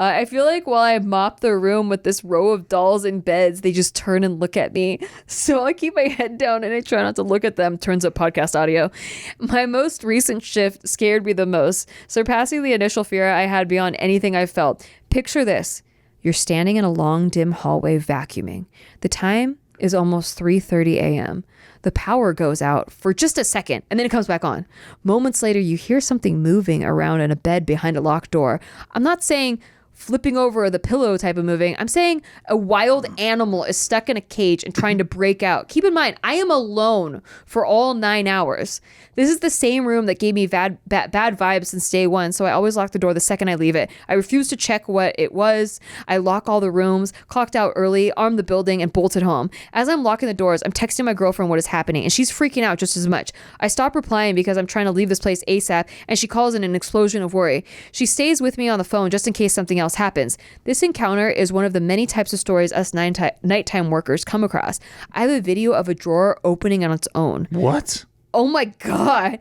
I feel like while I mop the room with this row of dolls in beds, they just turn and look at me. So I keep my head down and I try not to look at them. Turns up podcast audio. My most recent shift scared me the most, surpassing the initial fear I had beyond anything I felt. Picture this. You're standing in a long, dim hallway vacuuming. The time is almost 3:30 a.m. The power goes out for just a second and then it comes back on. Moments later, you hear something moving around in a bed behind a locked door. I'm not saying flipping over the pillow type of moving. I'm saying a wild animal is stuck in a cage and trying to break out. Keep in mind, I am alone for all 9 hours. This is the same room that gave me bad vibes since day one, so I always lock the door the second I leave it. I refuse to check what it was. I lock all the rooms, clocked out early, armed the building, and bolted home. As I'm locking the doors, I'm texting my girlfriend what is happening, and she's freaking out just as much. I stop replying because I'm trying to leave this place ASAP, and she calls in an explosion of worry. She stays with me on the phone just in case something else happens. This encounter is one of the many types of stories us nighttime workers come across. I have a video of a drawer opening on its own. What? Oh my God.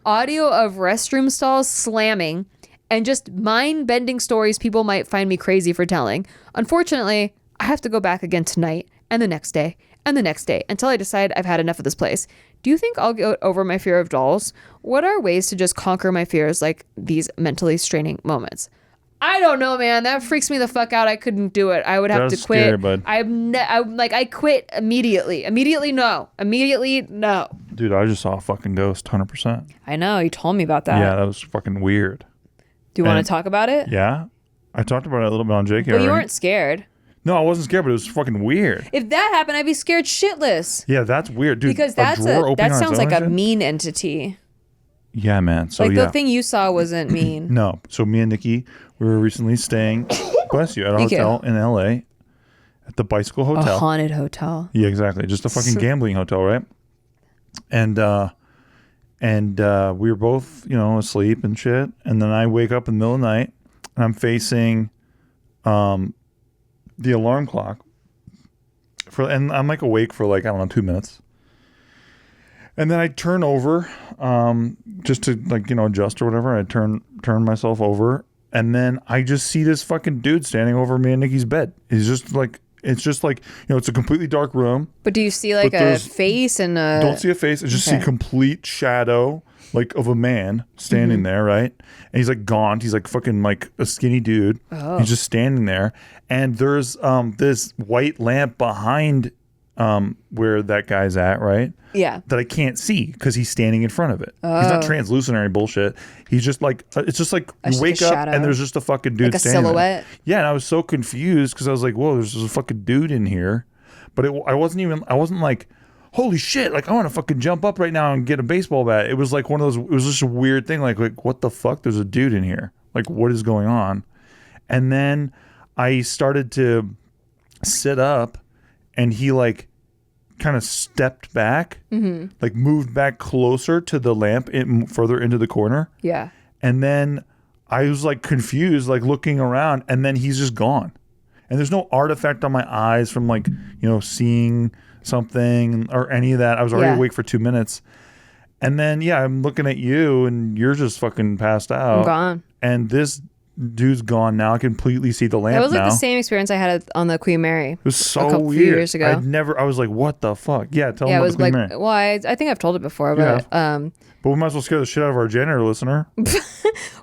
Audio of restroom stalls slamming and just mind-bending stories people might find me crazy for telling. Unfortunately, I have to go back again tonight and the next day and the next day until I decide I've had enough of this place. Do you think I'll get over my fear of dolls? What are ways to just conquer my fears like these mentally straining moments? I don't know, man. That freaks me the fuck out. I couldn't do it. I would have to quit. Scary, bud. I quit immediately. Immediately, no. Dude, I just saw a fucking ghost, 100%. I know. You told me about that. Yeah, that was fucking weird. Do you want to talk about it? Yeah. I talked about it a little bit on JK. But you weren't scared. No, I wasn't scared, but it was fucking weird. If that happened, I'd be scared shitless. Yeah, that's weird, dude. Because that sounds like a mean entity. Yeah, man. So the thing you saw wasn't mean. No. So me and Nikki, we were recently staying, bless you, at a hotel in LA, at the Bicycle Hotel. A haunted hotel. Yeah, exactly. Just a fucking gambling hotel, right? And we were both, asleep and shit. And then I wake up in the middle of the night and I'm facing the alarm clock and I'm like awake for like, I don't know, 2 minutes. And then I turn over, just to adjust or whatever. I turn myself over, and then I just see this fucking dude standing over me and Nikki's bed. He's just like, it's a completely dark room. But do you see like a face and a? Don't see a face. I just see complete shadow, like of a man standing there, right? And he's like gaunt. He's like fucking like a skinny dude. Oh. He's just standing there, and there's this white lamp behind where that guy's at, right? Yeah. That I can't see because he's standing in front of it. Oh. He's not translucent or any bullshit. He's just like, it's just like you wake up and there's just a fucking dude like standing silhouette. there. Yeah, and I was so confused because I was like, whoa, there's just a fucking dude in here. But I wasn't like, holy shit, like I want to fucking jump up right now and get a baseball bat. It was like one of those, it was just a weird thing. Like what the fuck? There's a dude in here. Like what is going on? And then I started to sit up and he like kind of stepped back, like moved back closer to the lamp further into the corner. Yeah. And then I was like confused, like looking around, and then he's just gone. And there's no artifact on my eyes from like, seeing something or any of that. I was already awake for 2 minutes. And then, I'm looking at you and you're just fucking passed out. I'm gone. And this dude's gone now. I completely see the lamp now. That was like the same experience I had on the Queen Mary. It was so few weird. Years ago. I was like, what the fuck? Yeah, tell them about the Queen Mary. Well, I think I've told it before, but but we might as well scare the shit out of our janitor listener.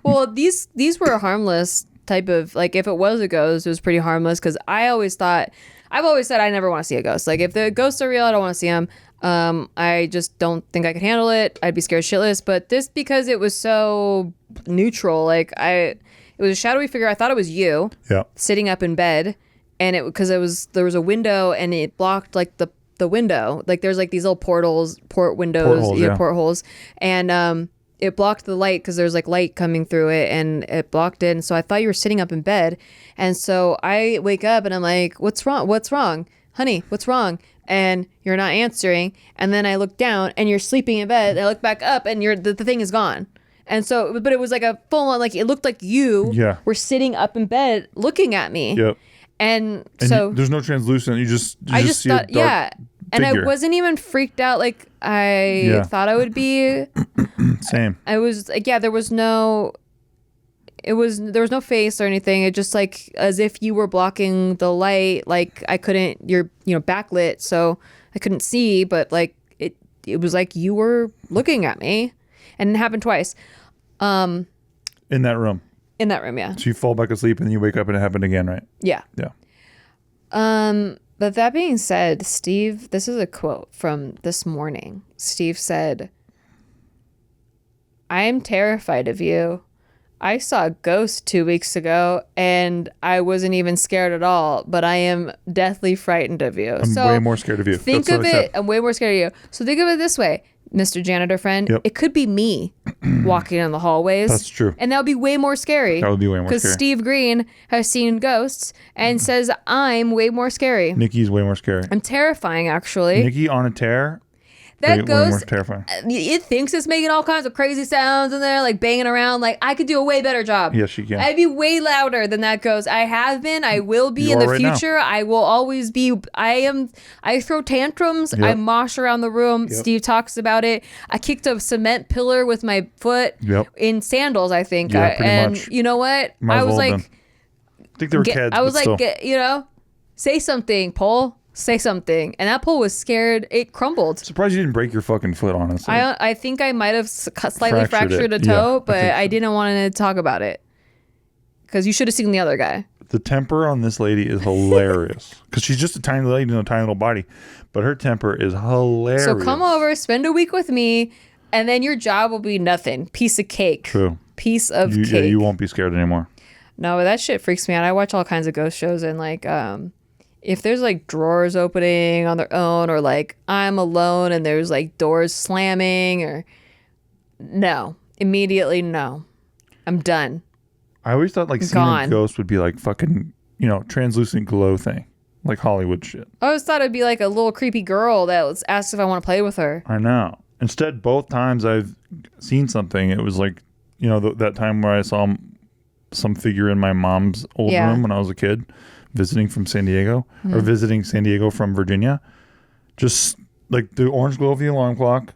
Well, these were a harmless type of, like, if it was a ghost, it was pretty harmless because I've always said I never want to see a ghost. Like, if the ghosts are real, I don't want to see them. I just don't think I could handle it. I'd be scared shitless. But this, because it was so neutral, like it was a shadowy figure. I thought it was you sitting up in bed, and because there was a window and it blocked like the window. Like there's like these little portholes, and it blocked the light because there's like light coming through it, and it blocked it. And so I thought you were sitting up in bed, and so I wake up and I'm like, "What's wrong, honey? What's wrong?" And you're not answering. And then I look down and you're sleeping in bed. I look back up and the thing is gone. And so, but it was like a full on, like it looked like you were sitting up in bed looking at me. Yep. And so there's no translucent. You just see thought, a dark and figure. I wasn't even freaked out like I thought I would be. Same. I was like, there was no. there was no face or anything. It just like as if you were blocking the light. Like I couldn't, you're backlit, so I couldn't see. But like it was like you were looking at me, and it happened twice. In that room. In that room, yeah. So you fall back asleep and then you wake up and it happened again, right? Yeah. Yeah. But that being said, Steve, this is a quote from this morning. Steve said, "I am terrified of you. I saw a ghost 2 weeks ago and I wasn't even scared at all, but I am deathly frightened of you." I'm way more scared of you. Think of it. I'm way more scared of you. So think of it this way, Mr. Janitor friend. Yep. It could be me walking in the hallways. That's true. And that would be way more scary. That would be way more scary. Because Steve Green has seen ghosts and says I'm way more scary. Nikki's way more scary. I'm terrifying, actually. Nikki on a tear. That way goes. more terrifying. It thinks it's making all kinds of crazy sounds in there, like banging around. Like I could do a way better job. Yes, she can. I'd be way louder than that goes. I have been. I will be You in are the right now. future. I will always be. I throw tantrums. Yep. I mosh around the room. Yep. Steve talks about it. I kicked a cement pillar with my foot Yep. in sandals, I think. Yeah, pretty and much. you know what? Might I as was well have like, been. I think they were kids. I was but like, still. say something, Paul. Say something. And that pole was scared. It crumbled. Surprised you didn't break your fucking foot, honestly. I think I might have slightly fractured a it. Yeah, toe, I but think so. I didn't want to talk about it. Because you should have seen the other guy. The temper on this lady is hilarious. Because she's just a tiny lady in a tiny little body. But her temper is hilarious. So come over, spend a week with me, and then your job will be nothing. Piece of cake. True. Piece of Yeah, cake. you won't be scared anymore. No, but that shit freaks me out. I watch all kinds of ghost shows, and like, if there's like drawers opening on their own, or like I'm alone and there's like doors slamming, or no, immediately no, I'm done. I always thought like seeing Gone. a ghost would be like fucking, translucent glow thing. Like Hollywood shit. I always thought it'd be like a little creepy girl that was asked if I want to play with her. I know. Instead, both times I've seen something, it was like, that time where I saw some figure in my mom's old Yeah. room when I was a kid, visiting from San Diego, or visiting San Diego from Virginia. Just like the orange glow of the alarm clock.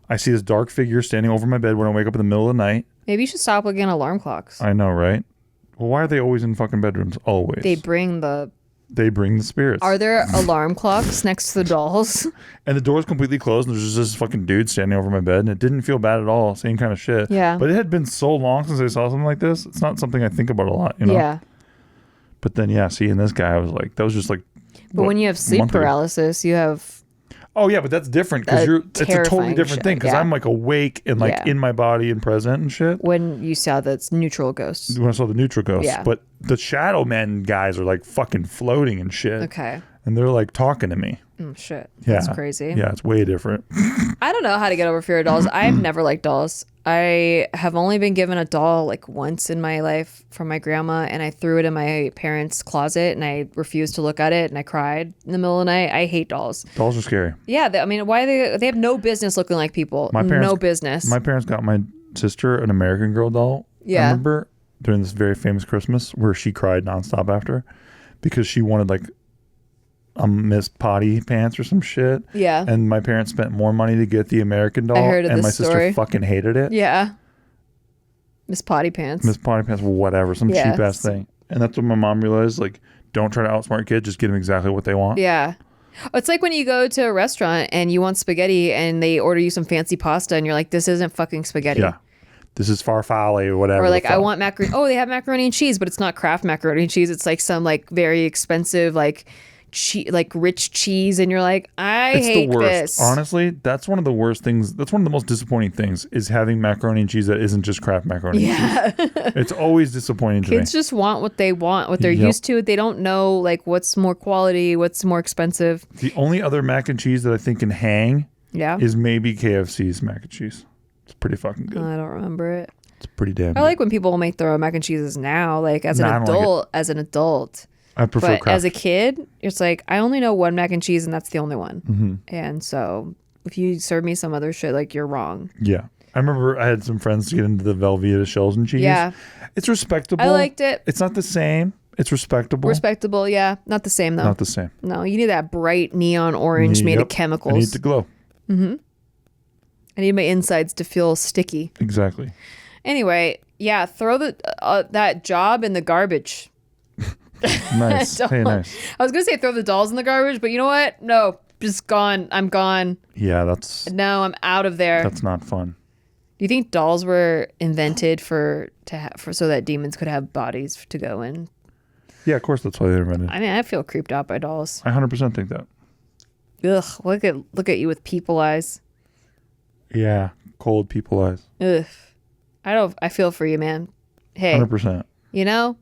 I see this dark figure standing over my bed when I wake up in the middle of the night. Maybe you should stop looking at alarm clocks. I know, right? Well, why are they always in fucking bedrooms? Always. They bring the... They bring the spirits. Are there alarm clocks next to the dolls? And the door's completely closed, and there's just this fucking dude standing over my bed, and it didn't feel bad at all. Same kind of shit. Yeah. But it had been so long since I saw something like this. It's not something I think about a lot, Yeah. But then, seeing this guy, I was like, that was just like. But when you have sleep paralysis, you have... Oh yeah, but that's different because it's a totally terrifying different shit, thing because yeah. I'm like awake and like Yeah. in my body and present and shit. When you saw that's neutral ghosts. When I saw the neutral ghosts, Yeah. but the shadow men guys are like fucking floating and shit. Okay. And they're like talking to me. Oh, shit. Yeah. That's crazy. Yeah, it's way different. I don't know how to get over fear of dolls. I've never liked dolls. I have only been given a doll like once in my life from my grandma, and I threw it in my parents' closet, and I refused to look at it, and I cried in the middle of the night. I hate dolls. Dolls are scary. Yeah, why they have no business looking like people. No business. My parents got my sister an American Girl doll. Yeah. I remember during this very famous Christmas where she cried nonstop after because she wanted like a Miss Potty pants or some shit. Yeah. And my parents spent more money to get the American doll. I heard of and this my sister story. fucking hated it. Yeah. Miss Potty Pants. Miss Potty pants, whatever, some Yeah. cheap ass thing. And that's when my mom realized, like, don't try to outsmart kids, just get them exactly what they want. Yeah. It's like when you go to a restaurant and you want spaghetti and they order you some fancy pasta and you're like, this isn't fucking spaghetti. Yeah. This is farfalle or whatever. Or like, the I fuck. want macaroni. Oh, they have macaroni and cheese, but it's not Kraft macaroni and cheese. It's like some like very expensive, like rich cheese. And you're like, It's hate the worst. this. Honestly, that's one of the worst things. That's one of the most disappointing things is having macaroni and cheese that isn't just Kraft macaroni and cheese. It's always disappointing to Kids me. just want what they want, what they're Yep. used to. They don't know like what's more quality, what's more expensive. The only other mac and cheese that I think can hang Yeah. is maybe KFC's mac and cheese. It's pretty fucking good. I don't remember it. It's pretty damn I good. like when people make their own mac and cheeses now, like as Nah, I an don't like adult, I prefer But Kraft. as a kid, it's like I only know one mac and cheese, and that's the only one. Mm-hmm. And so, if you serve me some other shit, like you're wrong. Yeah. I remember I had some friends get into the Velveeta shells and cheese. Yeah, It's respectable. I liked it. It's not the same. It's respectable. Respectable, yeah. Not the same though. Not the same. No, you need that bright neon orange made of Yep. chemicals. I need to glow. I need my insides to feel sticky. Exactly. Anyway, Yeah, throw that job in the garbage. Nice. Hey, nice. I was gonna say throw the dolls in the garbage, but you know what? No, just gone. I'm gone. Yeah, No, I'm out of there. that's not fun. Do you think dolls were invented for so that demons could have bodies to go in? Yeah, of course that's why they invented. I mean, I feel creeped out by dolls. I 100% think that. Ugh, look at you with people eyes. Yeah, cold people eyes. Ugh. I feel for you, man. Hey, 100%. you know,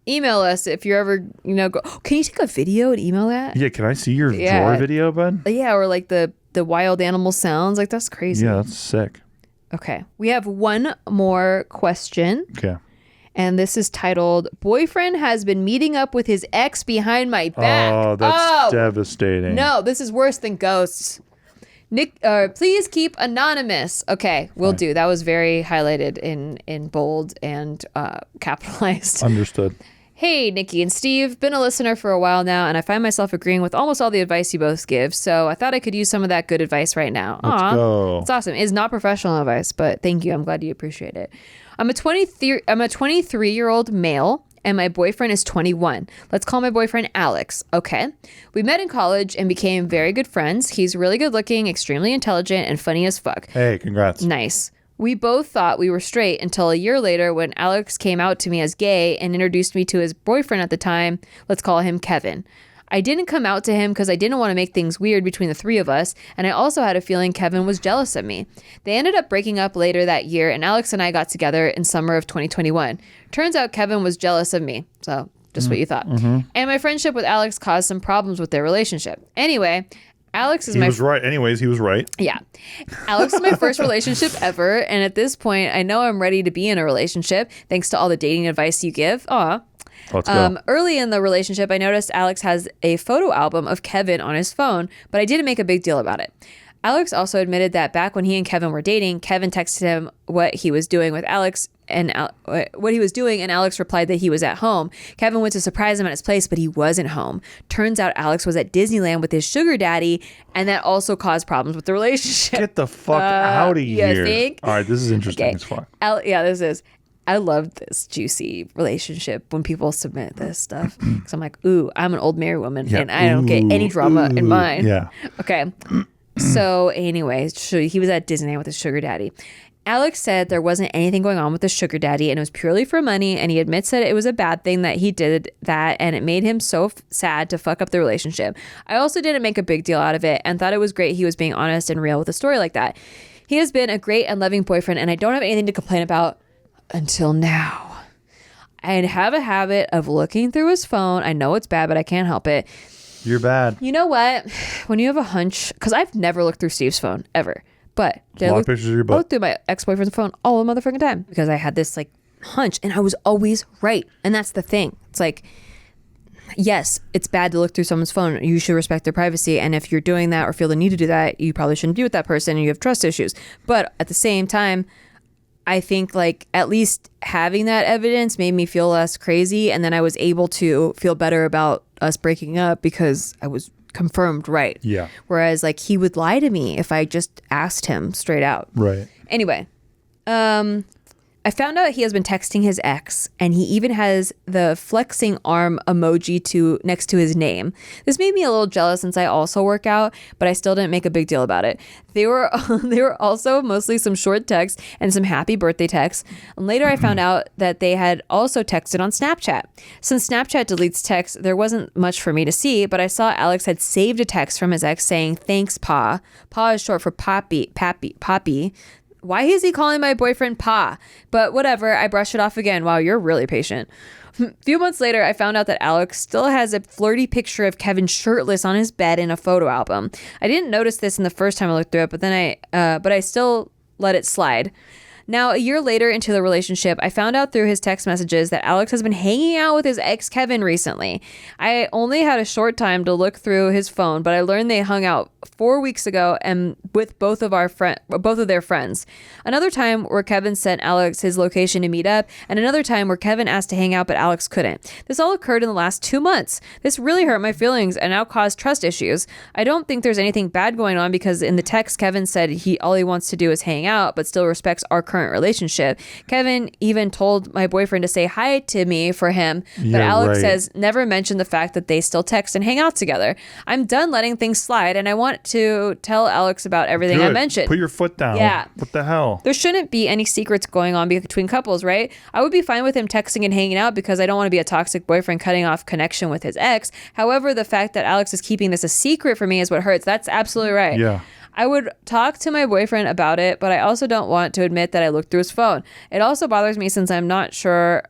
email us if you're ever, can you take a video and email that? Yeah, can I see your Yeah. drawer video, bud? Yeah, or like the wild animal sounds. Like, that's crazy. Yeah, that's sick. Okay. We have one more question. Okay. And this is titled, Boyfriend has been meeting up with his ex behind my back. Oh, that's devastating. No, this is worse than ghosts. Nick, please keep anonymous. Okay, will do. That was very highlighted in bold and capitalized. Understood. Hey, Nikki and Steve, been a listener for a while now, and I find myself agreeing with almost all the advice you both give, so I thought I could use some of that good advice right now. Let's go. It's awesome. It's not professional advice, but thank you. I'm glad you appreciate it. I'm a 23-year-old male, and my boyfriend is 21. Let's call my boyfriend Alex. Okay. We met in college and became very good friends. He's really good looking, extremely intelligent, and funny as fuck. Hey, congrats. Nice. We both thought we were straight until a year later when Alex came out to me as gay and introduced me to his boyfriend at the time. Let's call him Kevin. I didn't come out to him because I didn't want to make things weird between the three of us, and I also had a feeling Kevin was jealous of me. They ended up breaking up later that year, and Alex and I got together in summer of 2021. Turns out Kevin was jealous of me, so just what you thought. Mm-hmm. And my friendship with Alex caused some problems with their relationship. Anyway, Alex is He was right. Anyways, he was right. Yeah. Alex is my first relationship ever, and at this point, I know I'm ready to be in a relationship thanks to all the dating advice you give. Aw. Let's go. Early in the relationship, I noticed Alex has a photo album of Kevin on his phone, but I didn't make a big deal about it. Alex also admitted that back when he and Kevin were dating, Kevin texted him what he was doing with Alex and what he was doing, and Alex replied that he was at home. Kevin went to surprise him at his place, but he wasn't home. Turns out Alex was at Disneyland with his sugar daddy, and that also caused problems with the relationship. Get the fuck out of here. You think? All right, this is interesting Okay. as fuck. Yeah, this is. I love this juicy relationship when people submit this stuff. Because I'm like, ooh, I'm an old married woman, and I don't get any drama in mine. Yeah. Okay. So anyway, he was at Disneyland with his sugar daddy. Alex said there wasn't anything going on with the sugar daddy and it was purely for money, and he admits that it was a bad thing that he did that and it made him so sad to fuck up the relationship. I also didn't make a big deal out of it and thought it was great he was being honest and real with a story like that. He has been a great and loving boyfriend, and I don't have anything to complain about until now. I have a habit of looking through his phone. I know it's bad, but I can't help it. You're bad. You know what? When you have a hunch, because I've never looked through Steve's phone ever, but A lot of pictures of your I butt. looked through my ex-boyfriend's phone all the motherfucking time because I had this like hunch, and I was always right. And that's the thing. It's like, yes, it's bad to look through someone's phone. You should respect their privacy. And if you're doing that or feel the need to do that, you probably shouldn't be with that person and you have trust issues. But at the same time, I think like at least having that evidence made me feel less crazy. And then I was able to feel better about us breaking up because I was confirmed right. Yeah. Whereas like he would lie to me if I just asked him straight out. Right. Anyway, I found out he has been texting his ex, and he even has the flexing arm emoji next to his name. This made me a little jealous since I also work out, but I still didn't make a big deal about it. They were also mostly some short texts and some happy birthday texts. And later I found out that they had also texted on Snapchat. Since Snapchat deletes text, there wasn't much for me to see, but I saw Alex had saved a text from his ex saying, "Thanks, Pa." Pa is short for Poppy. Why is he calling my boyfriend Pa? But whatever, I brushed it off again. Wow, you're really patient. A few months later, I found out that Alex still has a flirty picture of Kevin shirtless on his bed in a photo album. I didn't notice this in the first time I looked through it, but then I still let it slide. Now, a year later into the relationship, I found out through his text messages that Alex has been hanging out with his ex Kevin recently. I only had a short time to look through his phone, but I learned they hung out 4 weeks ago and with both of their friends. Another time where Kevin sent Alex his location to meet up, and another time where Kevin asked to hang out but Alex couldn't. This all occurred in the last 2 months. This really hurt my feelings and now caused trust issues. I don't think there's anything bad going on because in the text Kevin said all he wants to do is hang out but still respects our current current relationship. Kevin even told my boyfriend to say hi to me for him, but Yeah, Alex right. has never mentioned the fact that they still text and hang out together. I'm done letting things slide, and I want to tell Alex about everything I Good. mentioned. Put your foot down. Yeah. What the hell? There shouldn't be any secrets going on between couples, right? I would be fine with him texting and hanging out because I don't want to be a toxic boyfriend cutting off connection with his ex. However, the fact that Alex is keeping this a secret for me is what hurts. That's absolutely right. Yeah. I would talk to my boyfriend about it, but I also don't want to admit that I looked through his phone. It also bothers me since I'm not sure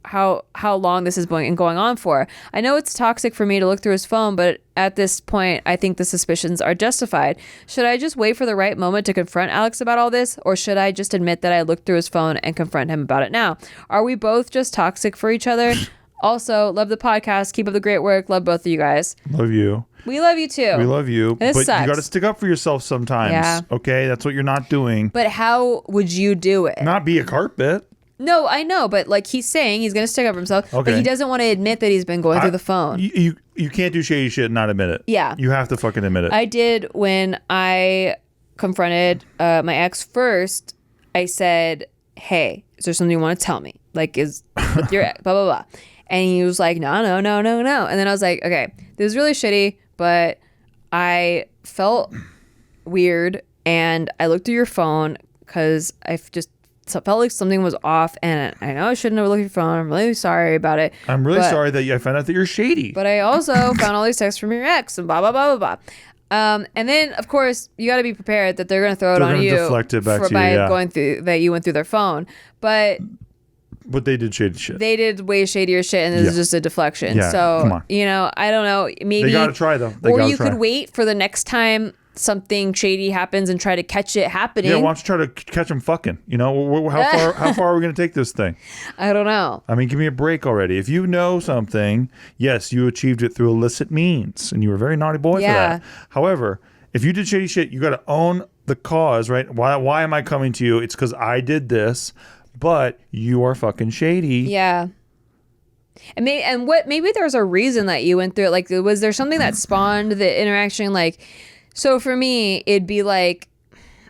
how long this is going on for. I know it's toxic for me to look through his phone, but at this point, I think the suspicions are justified. Should I just wait for the right moment to confront Alex about all this, or should I just admit that I looked through his phone and confront him about it now? Are we both just toxic for each other? Also, love the podcast. Keep up the great work. Love both of you guys. Love you. We love you too. We love you. This But sucks. you got to stick up for yourself sometimes. Yeah. Okay? That's what you're not doing. But how would you do it? Not be a carpet. No, I know, but like he's saying he's going to stick up for himself, but Okay. he doesn't want to admit that he's been going through the phone. You can't do shady shit and not admit it. Yeah. You have to fucking admit it. I did when I confronted my ex first. I said, "Hey, is there something you want to tell me? Like, is with your ex, blah blah blah." And he was like, "No, no, no, no, no." And then I was like, "Okay, this is really shitty, but I felt weird, and I looked through your phone because I just felt like something was off, and I know I shouldn't have looked at your phone. I'm really sorry about it. I'm really but- sorry that I found out that you're shady. But I also found all these texts from your ex and blah, blah, blah, blah, blah. And then, of course, you got to be prepared that they're going to throw it They're on gonna you deflect it back to you, by yeah. going through that you went through their phone. But But they did shady shit. they did way shadier shit, and this is Yeah. just a deflection. Yeah, come on. So, I don't know. Maybe They gotta try, though. They or gotta you try. could wait for the next time something shady happens and try to catch it happening. Yeah, why don't you try to catch them fucking? You know, how far are we going to take this thing? I don't know. I mean, give me a break already. If you know something, yes, you achieved it through illicit means, and you were a very naughty boy for Yeah. that. However, if you did shady shit, you got to own the cause, right? Why am I coming to you? It's because I did this, but you are fucking shady. Yeah. And maybe there's a reason that you went through it. Like, was there something that spawned the interaction? Like, so for me, it'd be like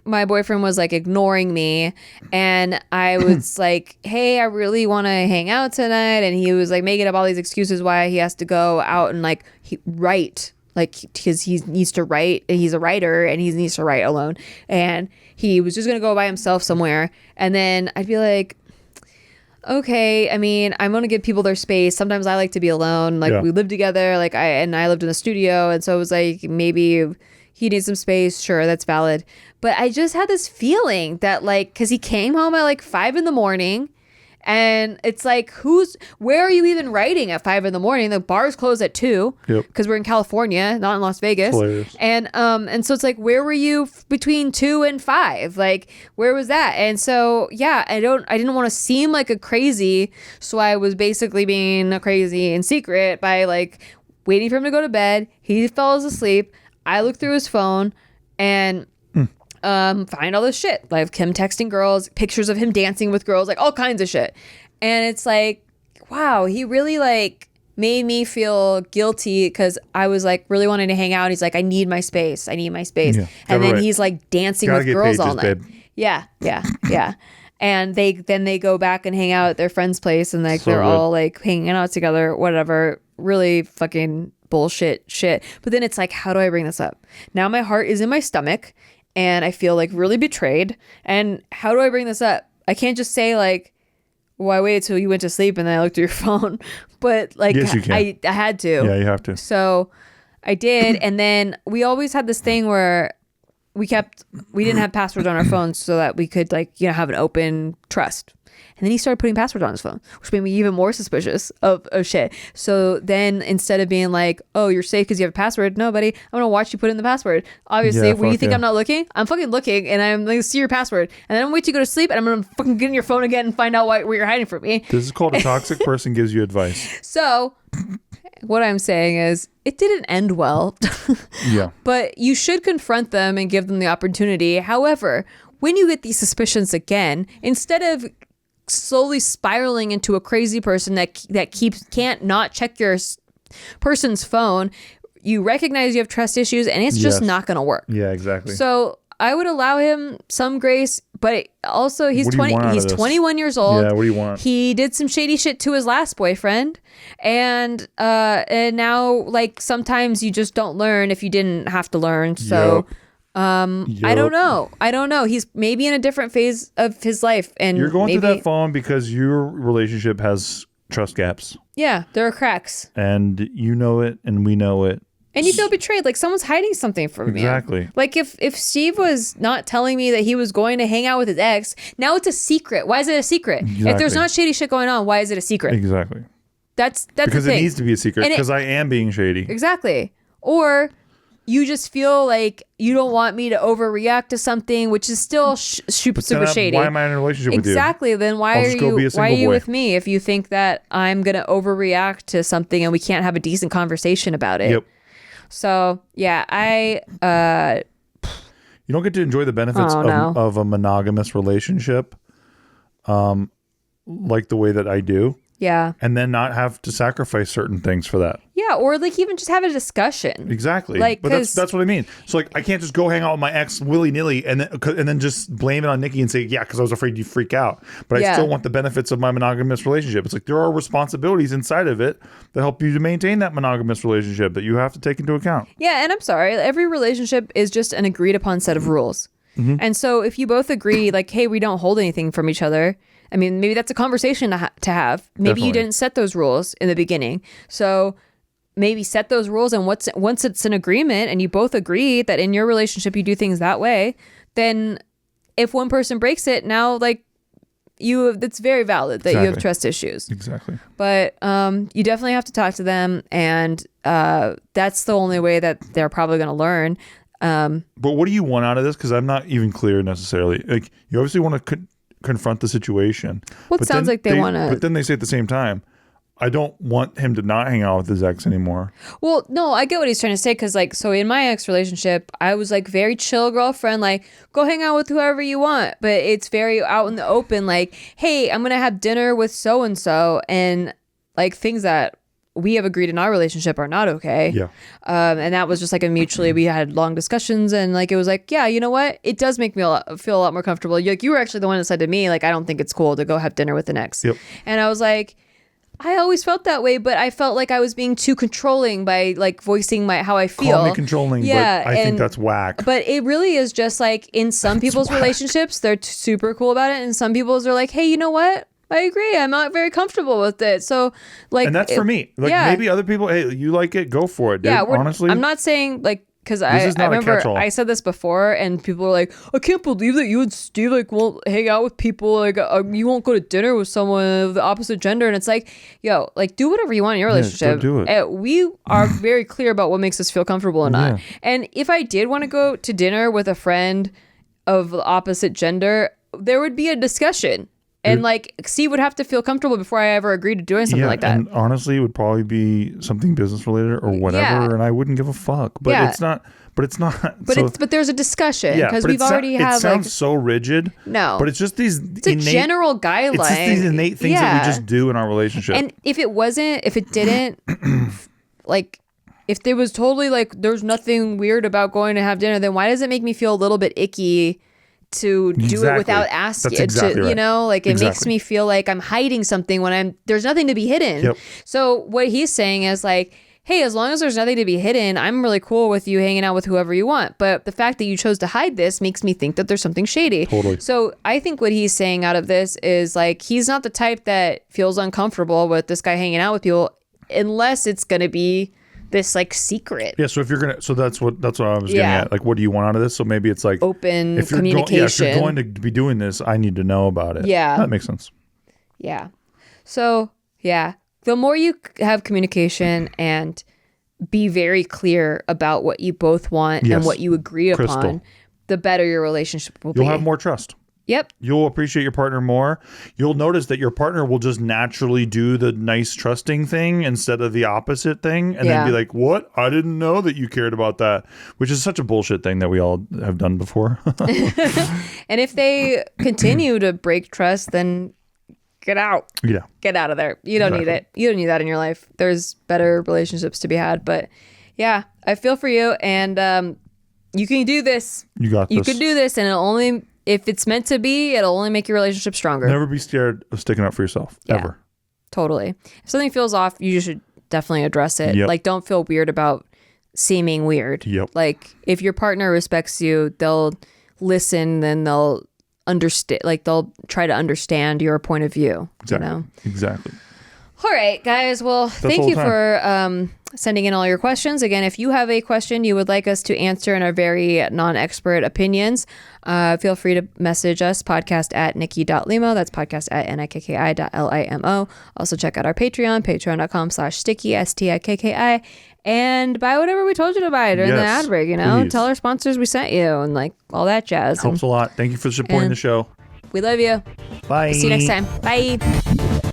my boyfriend was like ignoring me, and I was like, "Hey, I really want to hang out tonight," and he was like making up all these excuses why he has to go out and like write, like because he needs to write. He's a writer and he needs to write alone, and he was just gonna go by himself somewhere, and then I'd be like, okay, I mean, I'm gonna give people their space. Sometimes I like to be alone. Like Yeah. we lived together, like I lived in the studio, and so it was like maybe he needs some space. Sure, that's valid. But I just had this feeling that like, cause he came home at like 5 a.m. and it's like, where are you even writing at 5 a.m? The bars close at 2 Yep. because we're in California, not in Las Vegas. Hilarious. And so it's like, where were you between 2 and 5? Like, where was that? And so, yeah, I didn't want to seem like a crazy. So I was basically being a crazy in secret by like waiting for him to go to bed. He falls asleep. I look through his phone and find all this shit, like him texting girls, pictures of him dancing with girls, like all kinds of shit. And it's like, wow, he really like made me feel guilty because I was like really wanting to hang out. He's like, I need my space. Yeah, And got it then right. he's like dancing Gotta with get girls pages, all night. babe. Yeah. And they go back and hang out at their friend's place, and like So they're good. all like hanging out together, whatever. Really fucking bullshit shit. But then it's like, how do I bring this up? Now my heart is in my stomach and I feel like really betrayed. And how do I bring this up? I can't just say like, well, I waited till you went to sleep and then I looked at your phone. But like, Yes, you can. I had to. Yeah, you have to. So I did. And then we always had this thing where we didn't have passwords on our phones so that we could like, have an open trust. And then he started putting passwords on his phone, which made me even more suspicious of shit. So then instead of being like, oh, you're safe because you have a password. No, buddy, I'm going to watch you put in the password. Obviously, Yeah, when you fuck think yeah. I'm not looking, I'm fucking looking and I'm going to see your password. And then I'm wait till you go to sleep and I'm going to fucking get in your phone again and find out where you're hiding from me. This is called a toxic person gives you advice. So what I'm saying is it didn't end well. Yeah. But you should confront them and give them the opportunity. However, when you get these suspicions again, instead of slowly spiraling into a crazy person that can't not check your person's phone, you recognize you have trust issues and it's just Yes. not going to work. Yeah, exactly. So I would allow him some grace, But also he's What do you 20 want out he's of this? 21 years old. Yeah, what do you want? He did some shady shit to his last boyfriend, and now like sometimes you just don't learn if you didn't have to learn. So I don't know. He's maybe in a different phase of his life, and you're going through that phone because your relationship has trust gaps. Yeah, there are cracks. And you know it and we know it. And you feel betrayed, like someone's hiding something from you. Exactly. Like if Steve was not telling me that he was going to hang out with his ex, now it's a secret. Why is it a secret? Exactly. If there's not shady shit going on, why is it a secret? Exactly. That's because the thing. It needs to be a secret because I am being shady. Exactly. Or you just feel like you don't want me to overreact to something, which is still super shady. Why am I in a relationship with you? Exactly. Then why are you with me if you think that I'm gonna overreact to something and we can't have a decent conversation about it? Yep. So yeah, you don't get to enjoy the benefits of a monogamous relationship, like the way that I do. Yeah. And then not have to sacrifice certain things for that. Yeah, or like even just have a discussion. Exactly. Like, but that's what I mean. So like I can't just go hang out with my ex willy-nilly and then just blame it on Nikki and say, yeah, because I was afraid you freak out. But I still want the benefits of my monogamous relationship. It's like there are responsibilities inside of it that help you to maintain that monogamous relationship that you have to take into account. Yeah, and I'm sorry, every relationship is just an agreed upon set of rules. Mm-hmm. And so if you both agree like, hey, we don't hold anything from each other, I mean, maybe that's a conversation to have. Maybe Definitely. you didn't set those rules in the beginning. So maybe set those rules, and once it's an agreement and you both agree that in your relationship you do things that way, then if one person breaks it, now like it's very valid that you have trust issues. Exactly. But you definitely have to talk to them, and that's the only way that they're probably going to learn. But what do you want out of this? Because I'm not even clear necessarily. Like you obviously want to confront the situation. Well, it sounds like they want to. But then they say at the same time, I don't want him to not hang out with his ex anymore. Well, no, I get what he's trying to say, because like, so in my ex relationship, I was like very chill girlfriend, like go hang out with whoever you want, but it's very out in the open, like, hey, I'm gonna have dinner with so and so, and like things that we have agreed in our relationship are not okay. Yeah. And that was just like we had long discussions, and like it was like, yeah, you know what? It does make me feel a lot more comfortable. Like you were actually the one that said to me, like, I don't think it's cool to go have dinner with an ex. Yep. And I was like, I always felt that way, but I felt like I was being too controlling by like voicing how I feel. Call me controlling, yeah, but I think that's whack. But it really is just like in some people's relationships, they're super cool about it, and some people's are like, hey, you know what? I agree. I'm not very comfortable with it. So like, and that's for me. Like maybe other people, hey, you like it, go for it, dude. Yeah, honestly, I'm not saying like, because I remember I said this before, and people were like, I can't believe that you and Steve like won't hang out with people, like you won't go to dinner with someone of the opposite gender. And it's like, yo, like do whatever you want in your relationship. Do it. We are very clear about what makes us feel comfortable or not. Yeah. And if I did want to go to dinner with a friend of the opposite gender, there would be a discussion. And like Steve would have to feel comfortable before I ever agreed to doing something like that. And honestly, it would probably be something business related or whatever, and I wouldn't give a fuck. But it's not. But it's not. But there's a discussion because we've already had. It sounds so rigid. No, but it's just these. It's a general guideline. It's just these innate things that we just do in our relationship. And if it didn't, like, if there was totally like there's nothing weird about going to have dinner, then why does it make me feel a little bit icky to do it without asking? That's exactly right. You know, like it makes me feel like I'm hiding something when there's nothing to be hidden. Yep. So what he's saying is like, hey, as long as there's nothing to be hidden, I'm really cool with you hanging out with whoever you want. But the fact that you chose to hide this makes me think that there's something shady. Totally. So I think what he's saying out of this is like, he's not the type that feels uncomfortable with this guy hanging out with people unless it's going to be this like secret. Yeah, so if you're gonna, so that's what I was getting at. Like, what do you want out of this? So maybe it's like open communication. If you're going to be doing this, I need to know about it. Yeah, that makes sense. Yeah. So yeah, the more you have communication and be very clear about what you both want and what you agree upon, the better your relationship will be. You'll have more trust. Yep. You'll appreciate your partner more. You'll notice that your partner will just naturally do the nice trusting thing instead of the opposite thing. And then be like, what? I didn't know that you cared about that, which is such a bullshit thing that we all have done before. And if they continue to break trust, then get out. Yeah. Get out of there. You don't need it. You don't need that in your life. There's better relationships to be had. But yeah, I feel for you. And you can do this. You got this. You can do this, and it'll only if it's meant to be, it'll only make your relationship stronger. Never be scared of sticking up for yourself, ever. Totally. If something feels off, you should definitely address it. Yep. Like, don't feel weird about seeming weird. Yep. Like, if your partner respects you, they'll listen, then they'll understand, like, they'll try to understand your point of view. Exactly. You know? Exactly. All right, guys. Well, thank you for sending in all your questions. Again, if you have a question you would like us to answer in our very non-expert opinions, feel free to message us, podcast at nikki.limo. That's podcast at nikki.limo. Also check out our Patreon, patreon.com/sticky, STIKKI. And buy whatever we told you to buy during the ad break, you know? Please. Tell our sponsors we sent you and like all that jazz. Helps a lot. Thank you for supporting the show. We love you. Bye. See you next time. Bye.